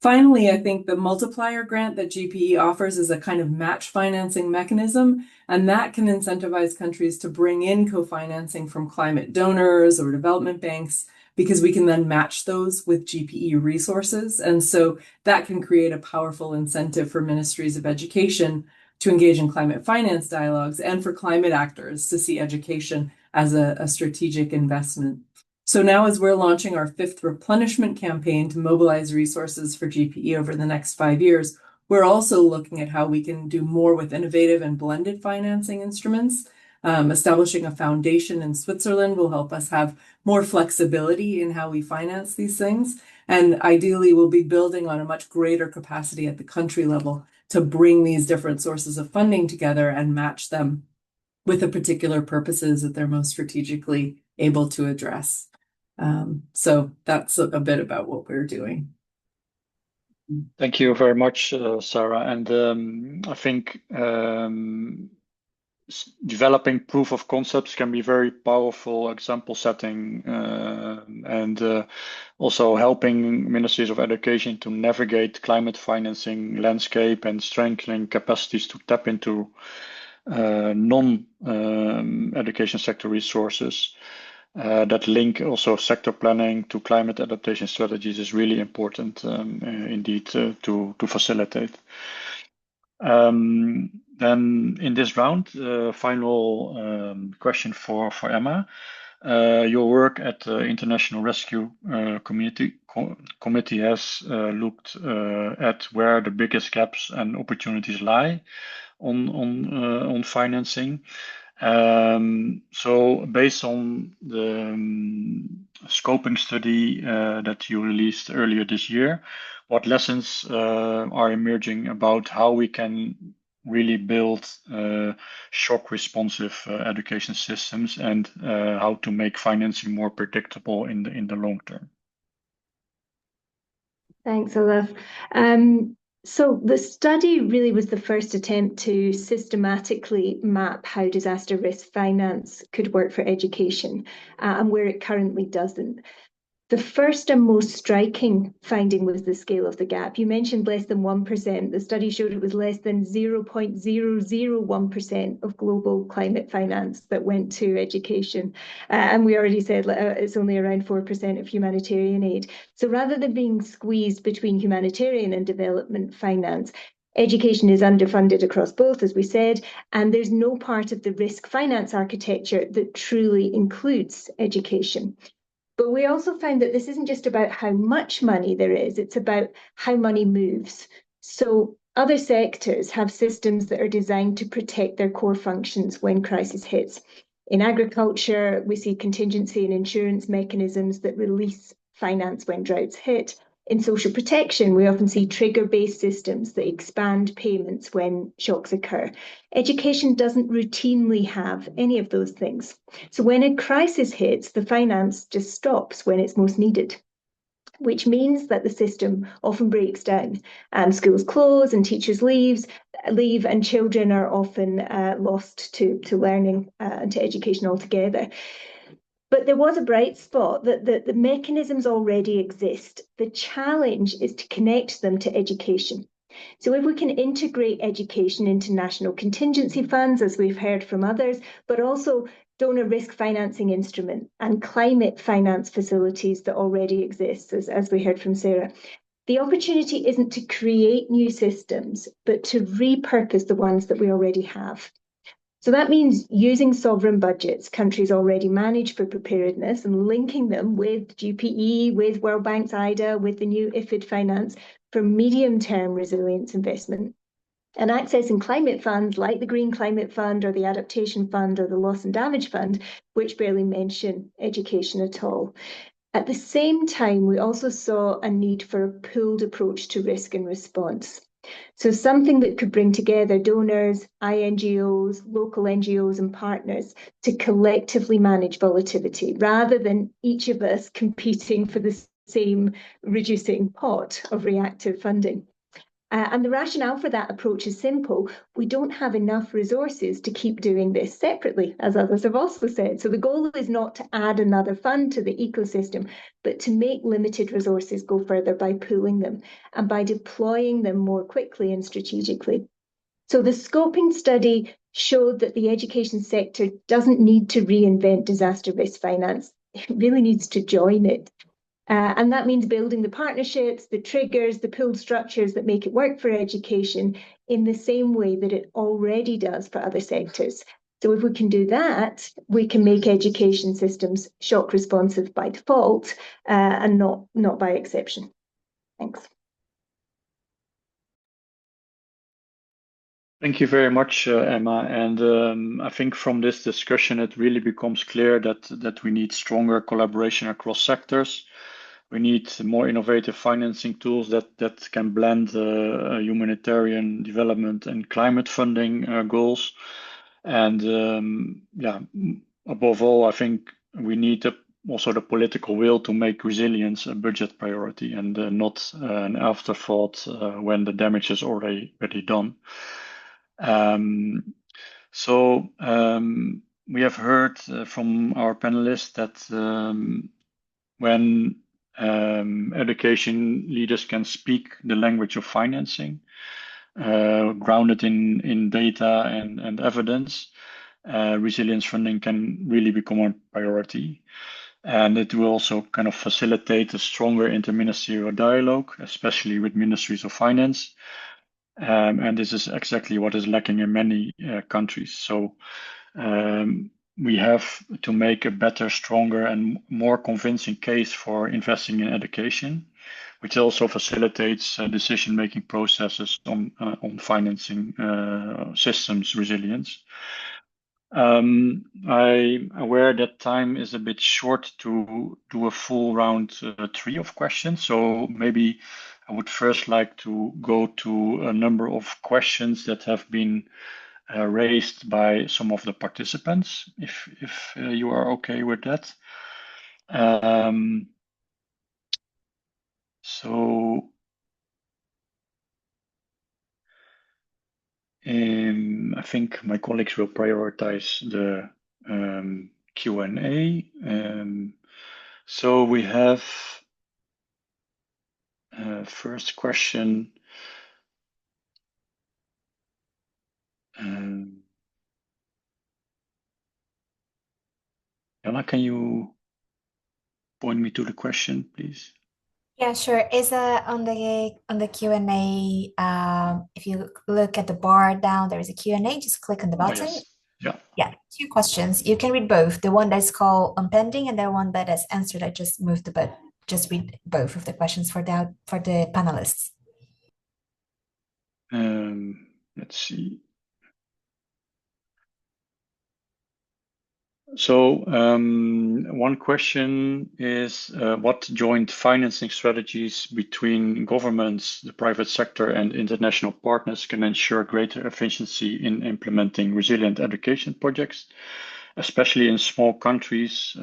Finally, I think the multiplier grant that GPE offers is a kind of match financing mechanism, and that can incentivize countries to bring in co-financing from climate donors or development banks, because we can then match those with GPE resources. And so that can create a powerful incentive for ministries of education to engage in climate finance dialogues and for climate actors to see education as a strategic investment. So now, as we're launching our 5th replenishment campaign to mobilize resources for GPE over the next 5 years, we're also looking at how we can do more with innovative and blended financing instruments. Establishing a foundation in Switzerland will help us have more flexibility in how we finance these things. And ideally, we'll be building on a much greater capacity at the country level to bring these different sources of funding together and match them with the particular purposes that they're most strategically able to address. So that's a bit about what we're doing. Thank you very much, Sarah. And I think developing proof of concepts can be very powerful example setting, and also helping ministries of education to navigate climate financing landscape and strengthening capacities to tap into non-education sector resources that link also sector planning to climate adaptation strategies is really important indeed to facilitate. Then in this round, final question for Emma. Your work at the International Rescue Committee has looked at where the biggest gaps and opportunities lie on financing. So based on scoping study that you released earlier this year. What lessons are emerging about how we can really build shock responsive education systems and how to make financing more predictable in the long term? Thanks, Olaf. So the study really was the first attempt to systematically map how disaster risk finance could work for education and where it currently doesn't. The first and most striking finding was the scale of the gap. You mentioned less than 1%. The study showed it was less than 0.001% of global climate finance that went to education. And we already said it's only around 4% of humanitarian aid. So rather than being squeezed between humanitarian and development finance, education is underfunded across both, as we said, and there's no part of the risk finance architecture that truly includes education. But we also found that this isn't just about how much money there is, it's about how money moves. So other sectors have systems that are designed to protect their core functions when crisis hits. In agriculture, we see contingency and insurance mechanisms that release finance when droughts hit. In social protection, we often see trigger-based systems that expand payments when shocks occur. Education doesn't routinely have any of those things. So when a crisis hits, the finance just stops when it's most needed, which means that the system often breaks down. Schools close and teachers leave, and children are often lost to learning and to education altogether. But there was a bright spot that the mechanisms already exist. The challenge is to connect them to education. So if we can integrate education into national contingency funds, as we've heard from others, but also donor risk financing instrument and climate finance facilities that already exist, as we heard from Sarah, the opportunity isn't to create new systems, but to repurpose the ones that we already have. So that means using sovereign budgets countries already manage for preparedness and linking them with GPE, with World Bank's IDA, with the new IFID finance for medium-term resilience investment. And accessing climate funds like the Green Climate Fund or the Adaptation Fund or the Loss and Damage Fund, which barely mention education at all. At the same time, we also saw a need for a pooled approach to risk and response. So something that could bring together donors, INGOs, local NGOs and partners to collectively manage volatility rather than each of us competing for the same reducing pot of reactive funding. And the rationale for that approach is simple. We don't have enough resources to keep doing this separately, as others have also said. So the goal is not to add another fund to the ecosystem, but to make limited resources go further by pooling them and by deploying them more quickly and strategically. So the scoping study showed that the education sector doesn't need to reinvent disaster risk finance. It really needs to join it. And that means building the partnerships, the triggers, the pooled structures that make it work for education in the same way that it already does for other sectors. So if we can do that, we can make education systems shock responsive by default and not by exception. Thanks. Thank you very much, Emma. And I think from this discussion, it really becomes clear that we need stronger collaboration across sectors. We need more innovative financing tools that can blend humanitarian development and climate funding goals. And above all, I think we need also the political will to make resilience a budget priority and not an afterthought when the damage is already done. We have heard from our panelists that when education leaders can speak the language of financing, grounded in data and evidence, resilience funding can really become a priority. And it will also kind of facilitate a stronger interministerial dialogue, especially with ministries of finance. And this is exactly what is lacking in many countries. So we have to make a better, stronger, and more convincing case for investing in education, which also facilitates decision-making processes on financing systems resilience. I'm aware that time is a bit short to do a full round 3 of questions, so maybe I would first like to go to a number of questions that have been raised by some of the participants, if you are okay with that. So I think my colleagues will prioritize the Q&A. So we have first question. Jana, can you point me to the question, please? Yeah, sure. Is on the Q&A, if you look at the bar down, there is a Q&A, just click on the Oh, button. yes. Yeah. Yeah, 2 questions. You can read both. The one that's called pending and the one that is answered. I just moved the button. Just read both of the questions for the panelists. Let's see. So one question is what joint financing strategies between governments, the private sector, and international partners can ensure greater efficiency in implementing resilient education projects, especially in small countries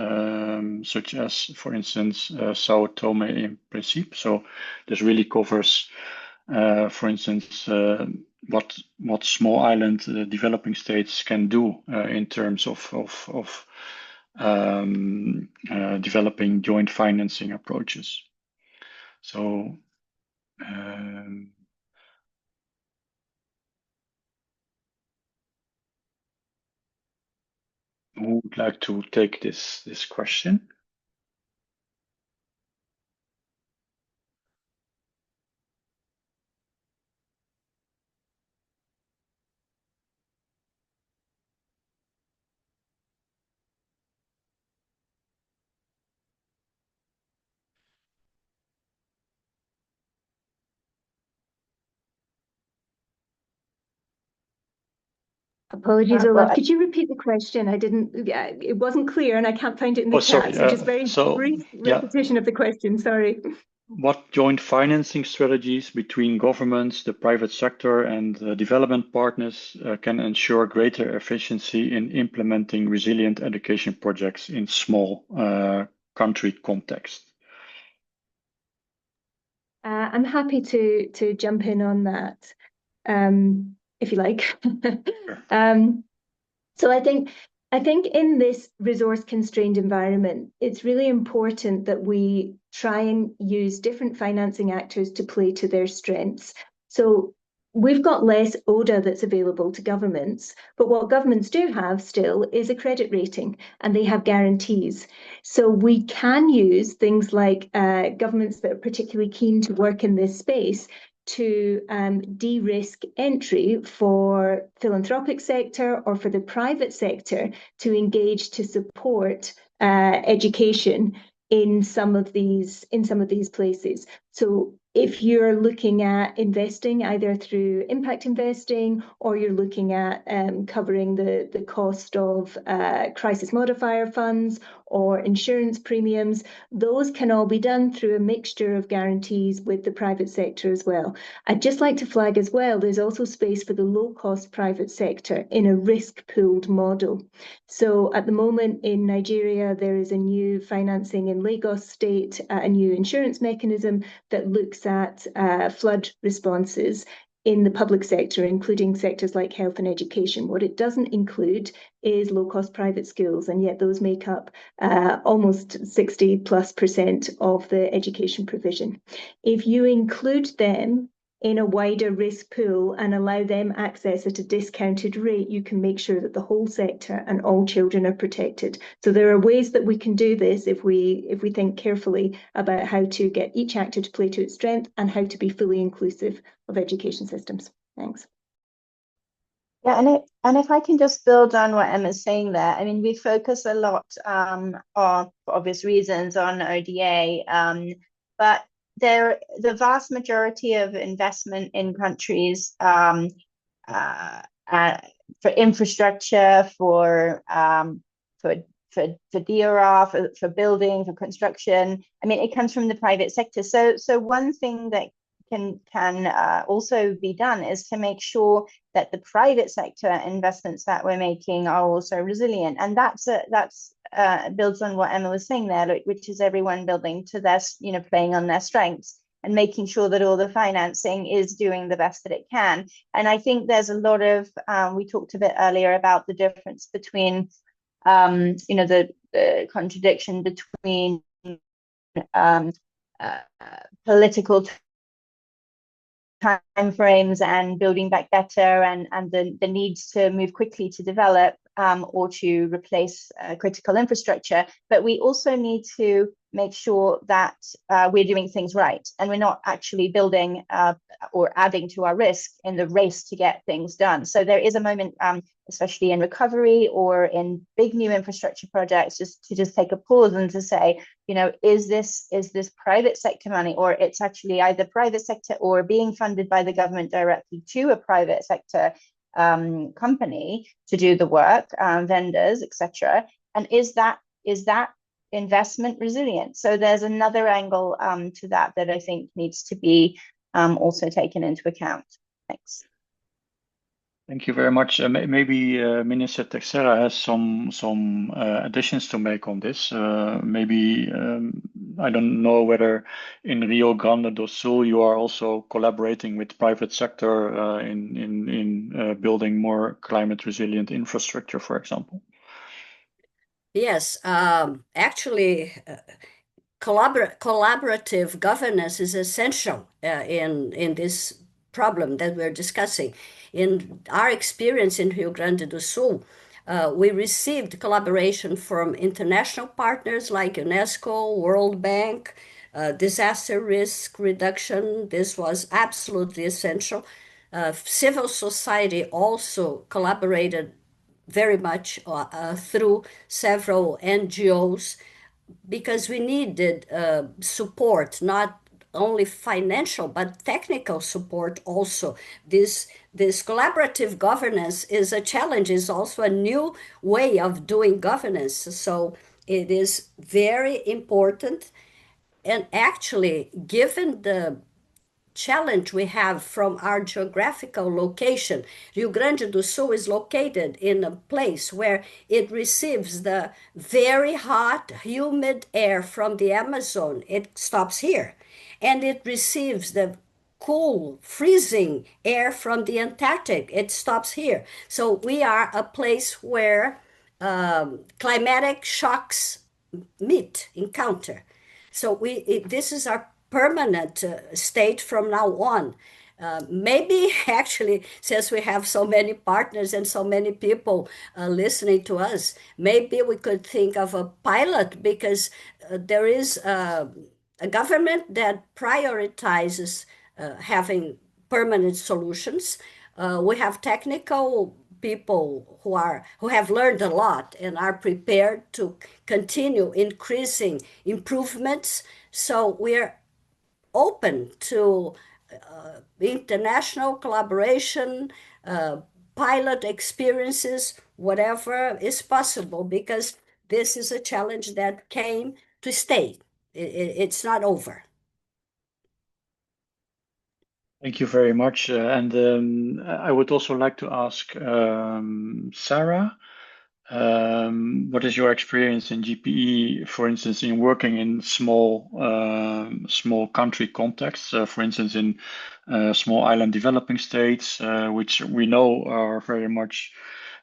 such as, for instance, Sao Tome and Principe. So this really covers, for instance, what small island developing states can do in terms of developing joint financing approaches. So who would like to take this question? Apologies, Well, Olaf. Could you repeat the question? I didn't, it wasn't clear and I can't find it in the Oh, sorry. chat. So just very So, brief yeah. repetition of the question. Sorry. What joint financing strategies between governments, the private sector, and development partners can ensure greater efficiency in implementing resilient education projects in small country context? I'm happy to jump in on that, if you like. Sure. So I think in this resource constrained environment, it's really important that we try and use different financing actors to play to their strengths. So we've got less ODA that's available to governments, but what governments do have still is a credit rating and they have guarantees. So we can use things like governments that are particularly keen to work in this space to de-risk entry for philanthropic sector or for the private sector to engage to support education in some of these places. So if you're looking at investing either through impact investing or you're looking at covering the cost of crisis modifier funds or insurance premiums, those can all be done through a mixture of guarantees with the private sector as well. I'd just like to flag as well, there's also space for the low-cost private sector in a risk-pooled model. So at the moment in Nigeria, there is a new financing in Lagos State, a new insurance mechanism that looks at flood responses in the public sector, including sectors like health and education. What it doesn't include is low-cost private schools, and yet those make up almost 60+% of the education provision. If you include them in a wider risk pool and allow them access at a discounted rate, you can make sure that the whole sector and all children are protected. So there are ways that we can do this if we think carefully about how to get each actor to play to its strength and how to be fully inclusive of education systems. Thanks. Yeah, and if I can just build on what Emma's saying there, I mean, we focus a lot on, for obvious reasons, on ODA, but the vast majority of investment in countries infrastructure, for DRR, for building, for construction. I mean, it comes from the private sector. So one thing that can also be done is to make sure that the private sector investments that we're making are also resilient, and that's builds on what Emma was saying there, which is everyone building to their, playing on their strengths and making sure that all the financing is doing the best that it can. And I think there's a lot of, we talked a bit earlier about the difference between, the contradiction between political timeframes and building back better, and the needs to move quickly to develop or to replace critical infrastructure. But we also need to make sure that we're doing things right, and we're not actually building or adding to our risk in the race to get things done. So there is a moment, especially in recovery or in big new infrastructure projects, just to take a pause and to say, is this private sector money, or it's actually either private sector or being funded by the government directly to a private sector company to do the work, vendors, etc. And is that investment resilient? So there's another angle to that I think needs to be also taken into account. Thanks. Thank you very much. Maybe Minister Teixeira has some additions to make on this. Maybe I don't know whether in Rio Grande do Sul you are also collaborating with private sector in building more climate resilient infrastructure, for example. Yes, actually, collaborative governance is essential in this problem that we're discussing. In our experience in Rio Grande do Sul, we received collaboration from international partners like UNESCO, World Bank, disaster risk reduction. This was absolutely essential. Civil society also collaborated very much through several NGOs, because we needed support, not only financial, but technical support also. This collaborative governance is a challenge, is also a new way of doing governance. So it is very important. And actually, given the challenge we have from our geographical location, Rio Grande do Sul is located in a place where it receives the very hot, humid air from the Amazon. It stops here. And it receives the cool, freezing air from the Antarctic. It stops here. So we are a place where climatic shocks encounter. So this is our permanent state from now on. Maybe actually, since we have so many partners and so many people listening to us, maybe we could think of a pilot, because there is a government that prioritizes having permanent solutions. We have technical people who have learned a lot and are prepared to continue increasing improvements. So we're open to international collaboration, pilot experiences, whatever is possible, because this is a challenge that came to stay. It's not over. Thank you very much. And I would also like to ask Sarah, what is your experience in GPE, for instance, in working in small country contexts, for instance, in small island developing states, which we know are very much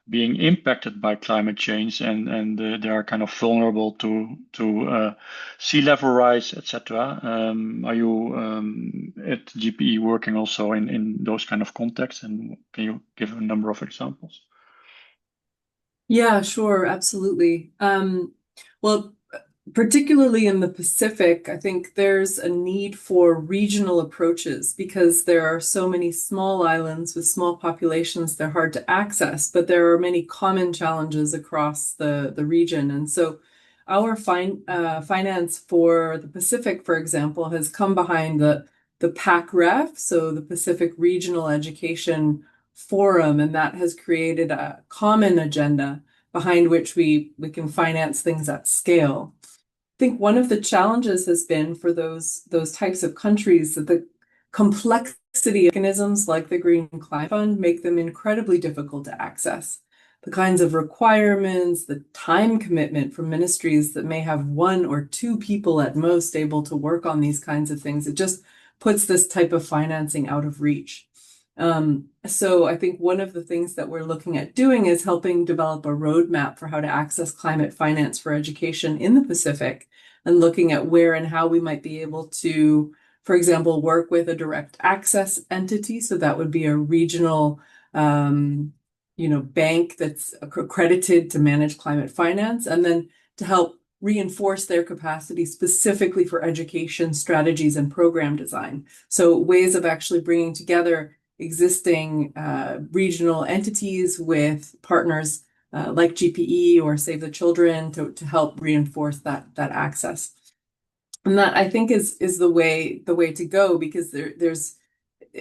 being impacted by climate change, and they are kind of vulnerable to sea level rise, etc. Are you at GPE working also in those kind of contexts, and can you give a number of examples? Yeah, sure, absolutely. Well, particularly in the Pacific, I think there's a need for regional approaches, because there are so many small islands with small populations, they're hard to access, but there are many common challenges across the region. And so our finance for the Pacific, for example, has come behind the PAC-REF, so the Pacific Regional Education forum, and that has created a common agenda behind which we can finance things at scale. I think one of the challenges has been for those types of countries that the complexity of mechanisms like the Green Climate Fund make them incredibly difficult to access. The kinds of requirements, the time commitment from ministries that may have 1 or 2 people at most able to work on these kinds of things, it just puts this type of financing out of reach. So I think one of the things that we're looking at doing is helping develop a roadmap for how to access climate finance for education in the Pacific, and looking at where and how we might be able to, for example, work with a direct access entity. So that would be a regional bank that's accredited to manage climate finance, and then to help reinforce their capacity specifically for education strategies and program design. So ways of actually bringing together existing regional entities with partners like GPE or Save the Children to help reinforce that access. And that, I think, is the way to go, because there's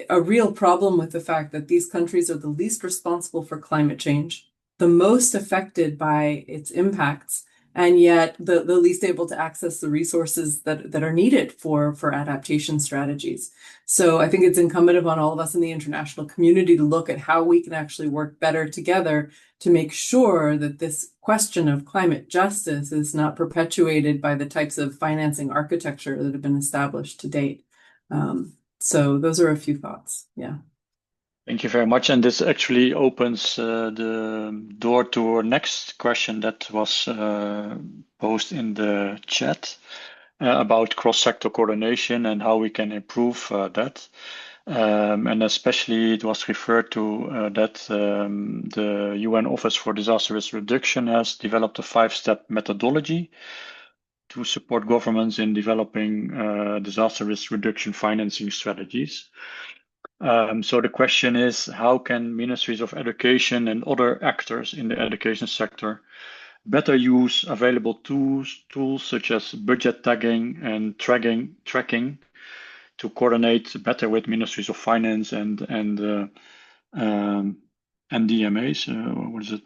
a real problem with the fact that these countries are the least responsible for climate change, the most affected by its impacts, and yet the least able to access the resources that are needed for adaptation strategies. So I think it's incumbent upon all of us in the international community to look at how we can actually work better together to make sure that this question of climate justice is not perpetuated by the types of financing architecture that have been established to date. So those are a few thoughts. Yeah. Thank you very much. And this actually opens the door to our next question that was posted in the chat about cross-sector coordination and how we can improve that. And especially it was referred to that the UN Office for Disaster Risk Reduction has developed a 5-step methodology to support governments in developing disaster risk reduction financing strategies. So the question is, how can ministries of education and other actors in the education sector better use available tools such as budget tagging and tracking to coordinate better with ministries of finance and DMAs? What is it?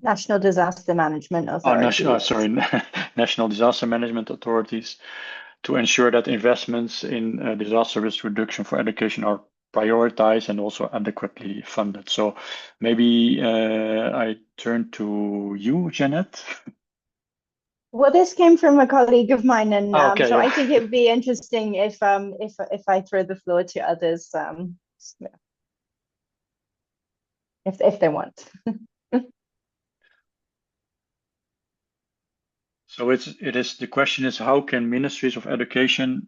National Disaster Management Authority. National Disaster Management Authorities, to ensure that investments in disaster risk reduction for education are prioritized and also adequately funded. So maybe I turn to you, Jeanette. Well, this came from a colleague of mine, and Okay, so yeah. I think it'd be interesting if I throw the floor to others, if they want. So the question is, how can ministries of education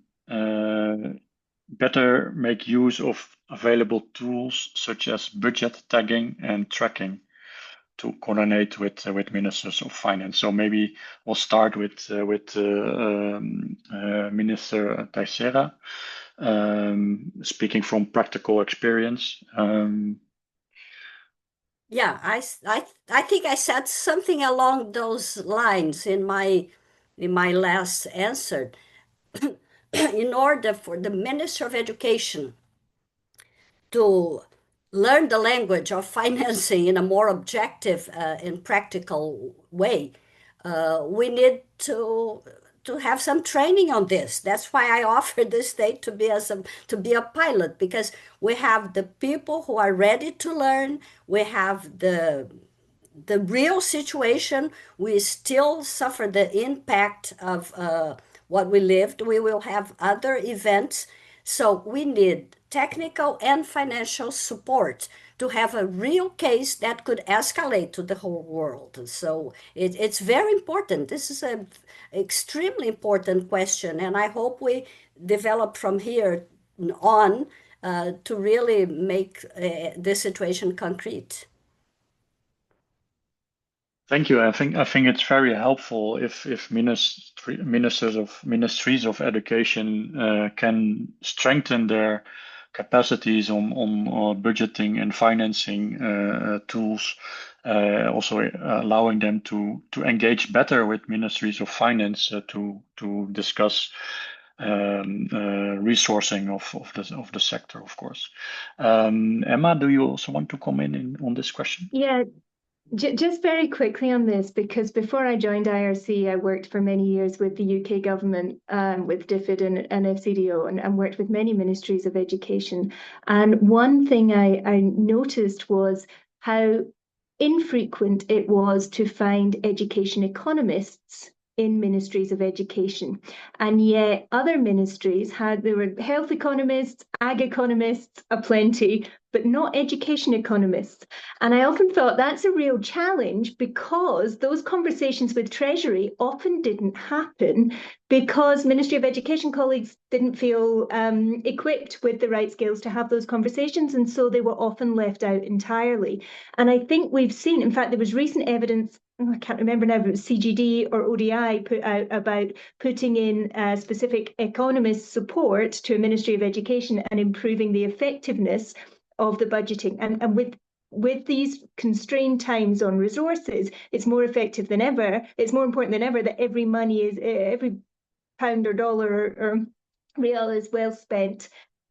better make use of available tools such as budget tagging and tracking to coordinate with ministers of finance? So maybe we'll start with Minister Teixeira, speaking from practical experience. Yeah, I think I said something along those lines in my last answer. In order for the Minister of Education to learn the language of financing in a more objective and practical way, we need to have some training on this. That's why I offered this state to be a pilot, because we have the people who are ready to learn. We have the real situation. We still suffer the impact of what we lived. We will have other events. So we need technical and financial support to have a real case that could escalate to the whole world. So it's very important. This is an extremely important question, and I hope we develop from here on to really make this situation concrete. Thank you. I think it's very helpful if ministries of education can strengthen their capacities on budgeting and financing tools, also allowing them to engage better with ministries of finance to discuss resourcing of the sector, of course. Emma, do you also want to comment on this question? Yeah, just very quickly on this, because before I joined IRC, I worked for many years with the UK government, with DFID and FCDO, and worked with many ministries of education. And one thing I noticed was how infrequent it was to find education economists in ministries of education. And yet other ministries there were health economists, ag economists aplenty, but not education economists. And I often thought that's a real challenge, because those conversations with Treasury often didn't happen because Ministry of Education colleagues didn't feel equipped with the right skills to have those conversations. And so they were often left out entirely. And I think we've seen, in fact, there was recent evidence, I can't remember now, if it was CGD or ODI put out about putting in specific economist support to a Ministry of Education and improving the effectiveness of the budgeting. And with these constrained times on resources, it's more effective than ever. It's more important than ever that every pound or dollar or real is well spent.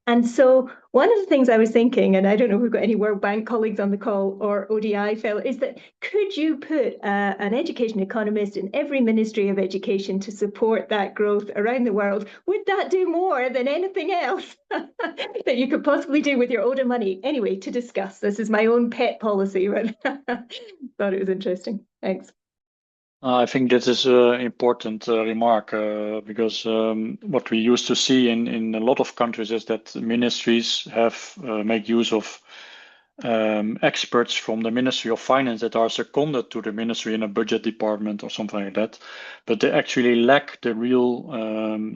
And so one of the things I was thinking, and I don't know if we've got any World Bank colleagues on the call or ODI fellow, is that could you put an education economist in every Ministry of Education to support that growth around the world? Would that do more than anything else that you could possibly do with your ODA money? Anyway, to discuss. This is my own pet policy, but thought it was interesting. Thanks. I think this is an important remark, because what we used to see in a lot of countries is that ministries make use of experts from the Ministry of Finance that are seconded to the ministry in a budget department or something like that, but they actually lack the real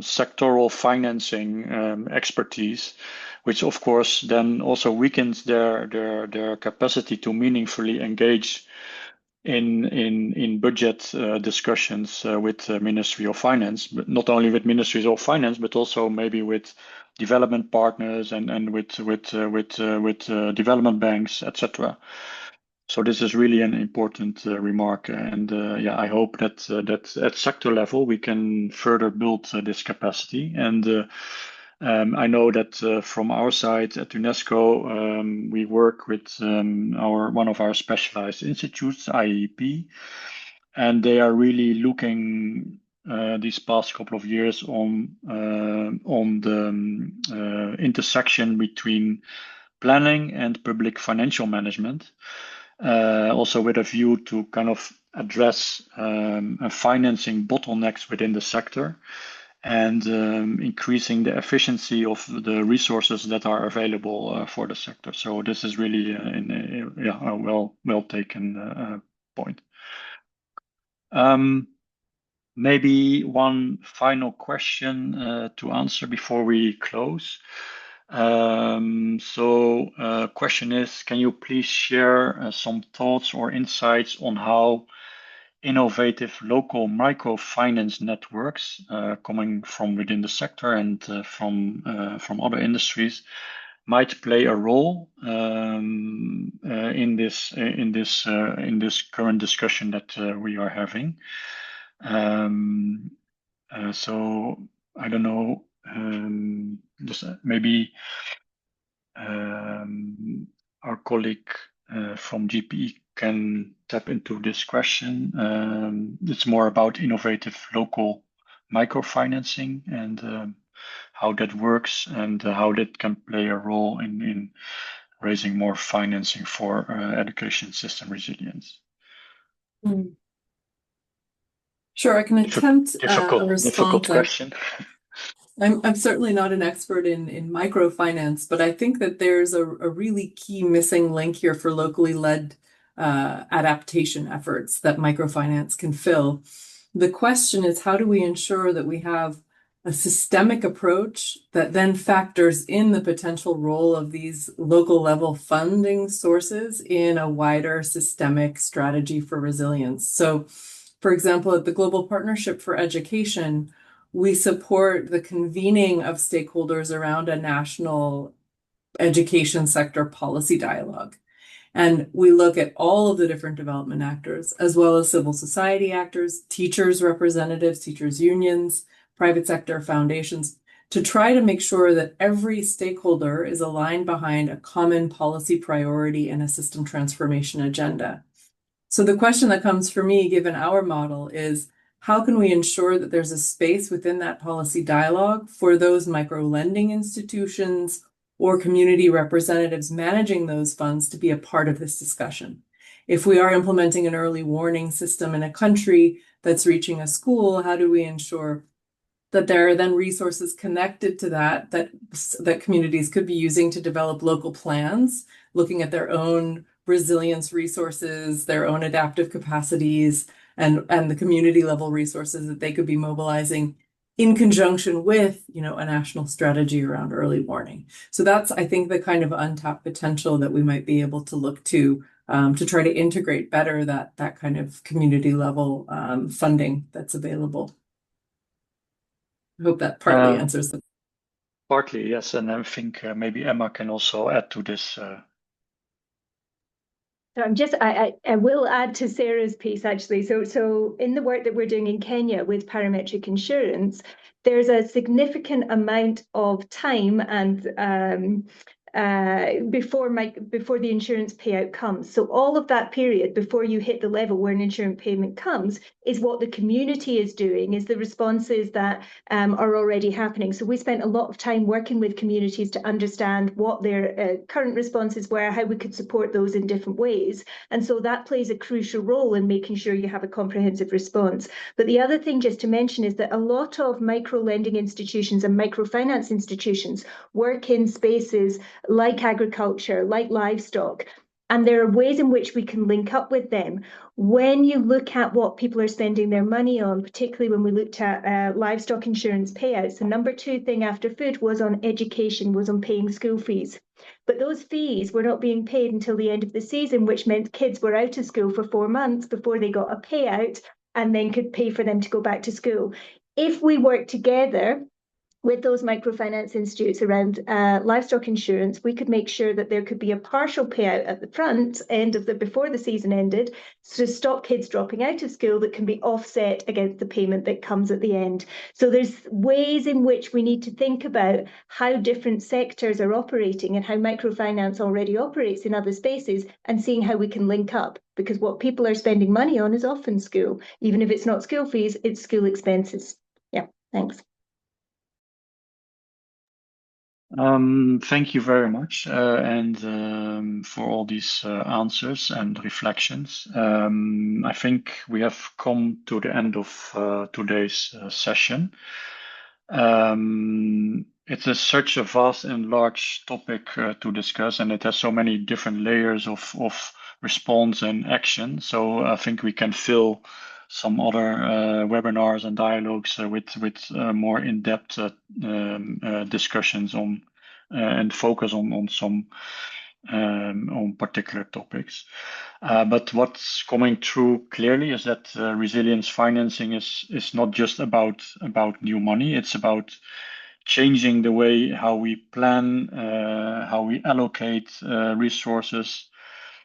sectoral financing expertise, which of course then also weakens their capacity to meaningfully engage in budget discussions with the Ministry of Finance, but not only with Ministries of Finance, but also maybe with development partners and with development banks, etc. So this is really an important remark, and yeah, I hope that at sector level we can further build this capacity. And I know that from our side at UNESCO, we work with one of our specialized institutes, IEP, and they are really looking these past couple of years on the intersection between planning and public financial management, also with a view to kind of address financing bottlenecks within the sector, and increasing the efficiency of the resources that are available for the sector. So this is really a well taken point. Maybe one final question to answer before we close. Question is, can you please share some thoughts or insights on how innovative local microfinance networks coming from within the sector and from other industries might play a role in this current discussion that we are having? So I don't know. Just maybe our colleague from GPE can tap into this question. It's more about innovative local microfinancing and how that works and how that can play a role in raising more financing for education system resilience. Sure, I can attempt a response. Difficult question. I'm certainly not an expert in microfinance, but I think that there's a really key missing link here for locally led adaptation efforts that microfinance can fill. The question is, how do we ensure that we have a systemic approach that then factors in the potential role of these local level funding sources in a wider systemic strategy for resilience? So, for example, at the Global Partnership for Education, we support the convening of stakeholders around a national education sector policy dialogue. And we look at all of the different development actors, as well as civil society actors, teachers' representatives, teachers' unions, private sector foundations, to try to make sure that every stakeholder is aligned behind a common policy priority and a system transformation agenda. So the question that comes for me, given our model, is how can we ensure that there's a space within that policy dialogue for those micro-lending institutions or community representatives managing those funds to be a part of this discussion? If we are implementing an early warning system in a country that's reaching a school, how do we ensure that there are then resources connected to that communities could be using to develop local plans, looking at their own resilience resources, their own adaptive capacities, and the community level resources that they could be mobilizing in conjunction with, a national strategy around early warning. So that's, I think, the kind of untapped potential that we might be able to look to try to integrate better that kind of community level funding that's available. I hope that partly answers the. Partly, yes, and I think maybe Emma can also add to this. So I will add to Sarah's piece actually. So in the work that we're doing in Kenya with parametric insurance, there's a significant amount of time and before the insurance payout comes. So all of that period before you hit the level where an insurance payment comes is what the community is doing, is the responses that are already happening. So we spent a lot of time working with communities to understand what their current responses were, how we could support those in different ways. And so that plays a crucial role in making sure you have a comprehensive response. But the other thing just to mention is that a lot of micro-lending institutions and microfinance institutions work in spaces like agriculture, like livestock. And there are ways in which we can link up with them. When you look at what people are spending their money on, particularly when we looked at livestock insurance payouts, the number 2 thing after food was on education, was on paying school fees. But those fees were not being paid until the end of the season, which meant kids were out of school for 4 months before they got a payout and then could pay for them to go back to school. If we work together with those microfinance institutes around livestock insurance, we could make sure that there could be a partial payout at the front end of before the season ended, to stop kids dropping out of school, that can be offset against the payment that comes at the end. So there's ways in which we need to think about how different sectors are operating and how microfinance already operates in other spaces, and seeing how we can link up, because what people are spending money on is often school. Even if it's not school fees, it's school expenses. Yeah, thanks. Thank you very much, and for all these answers and reflections. I think we have come to the end of today's session. It is such a vast and large topic to discuss, and it has so many different layers of response and action. So I think we can fill some other webinars and dialogues with more in-depth discussions on and focus on some on particular topics. But what's coming through clearly is that resilience financing is not just about new money. It's about changing the way how we plan, how we allocate resources,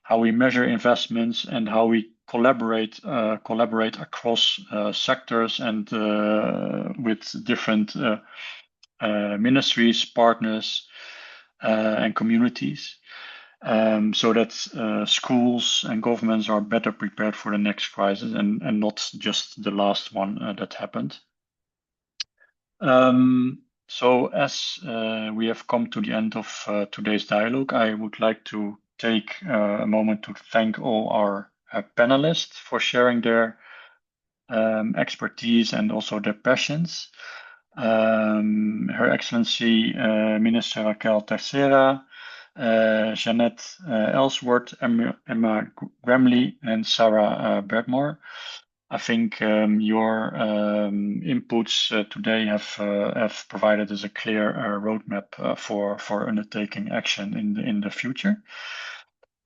how we measure investments, and how we collaborate across sectors and with different ministries, partners, and communities, so that schools and governments are better prepared for the next crisis and not just the last one that happened. So as we have come to the end of today's dialogue, I would like to take a moment to thank all our panelists for sharing their expertise and also their passions. Her Excellency Minister Raquel Terceira, Jeanette Ellsworth, Emma Gramley, and Sarah Bradmore. I think your inputs today have provided us a clear roadmap for undertaking action in the future.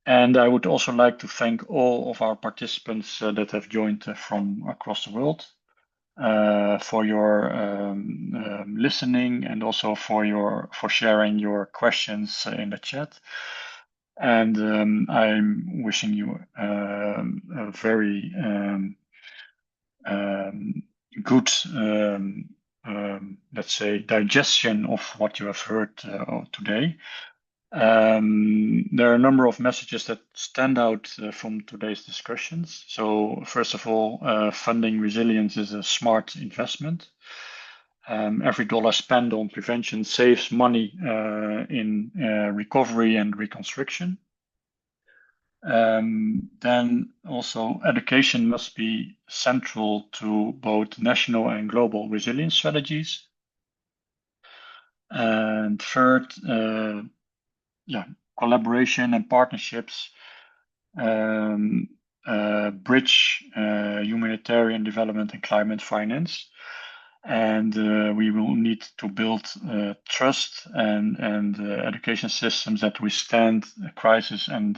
And I would also like to thank all of our participants that have joined from across the world for your listening, and also for sharing your questions in the chat. And I'm wishing you a very good let's say, digestion of what you have heard today. There are a number of messages that stand out from today's discussions. So first of all, funding resilience is a smart investment. Every dollar spent on prevention saves money in recovery and reconstruction. Then also education must be central to both national and global resilience strategies. And third, collaboration and partnerships bridge humanitarian development and climate finance. And we will need to build trust and education systems that withstand crisis and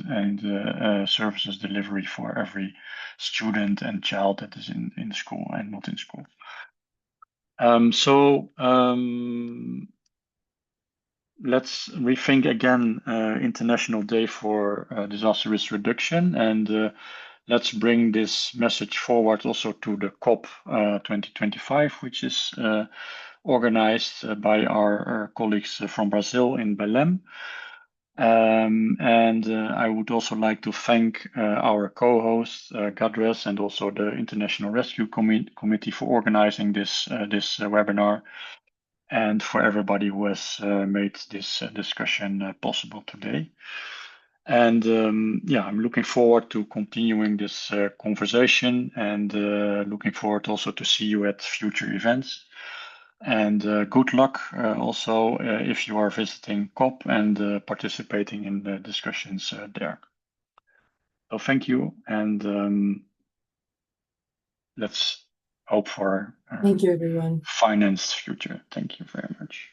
services delivery for every student and child that is in school and not in school. Let's rethink again International Day for Disaster Risk Reduction, and let's bring this message forward also to the COP 2025, which is organized by our colleagues from Brazil in Belém. I would also like to thank our co-host Gadres and also the International Rescue Committee for organizing this webinar, and for everybody who has made this discussion possible today. And I'm looking forward to continuing this conversation, and looking forward also to see you at future events. And good luck also if you are visiting COP and participating in the discussions there. So thank you, and let's hope for Thank you, everyone. financed future. Thank you very much.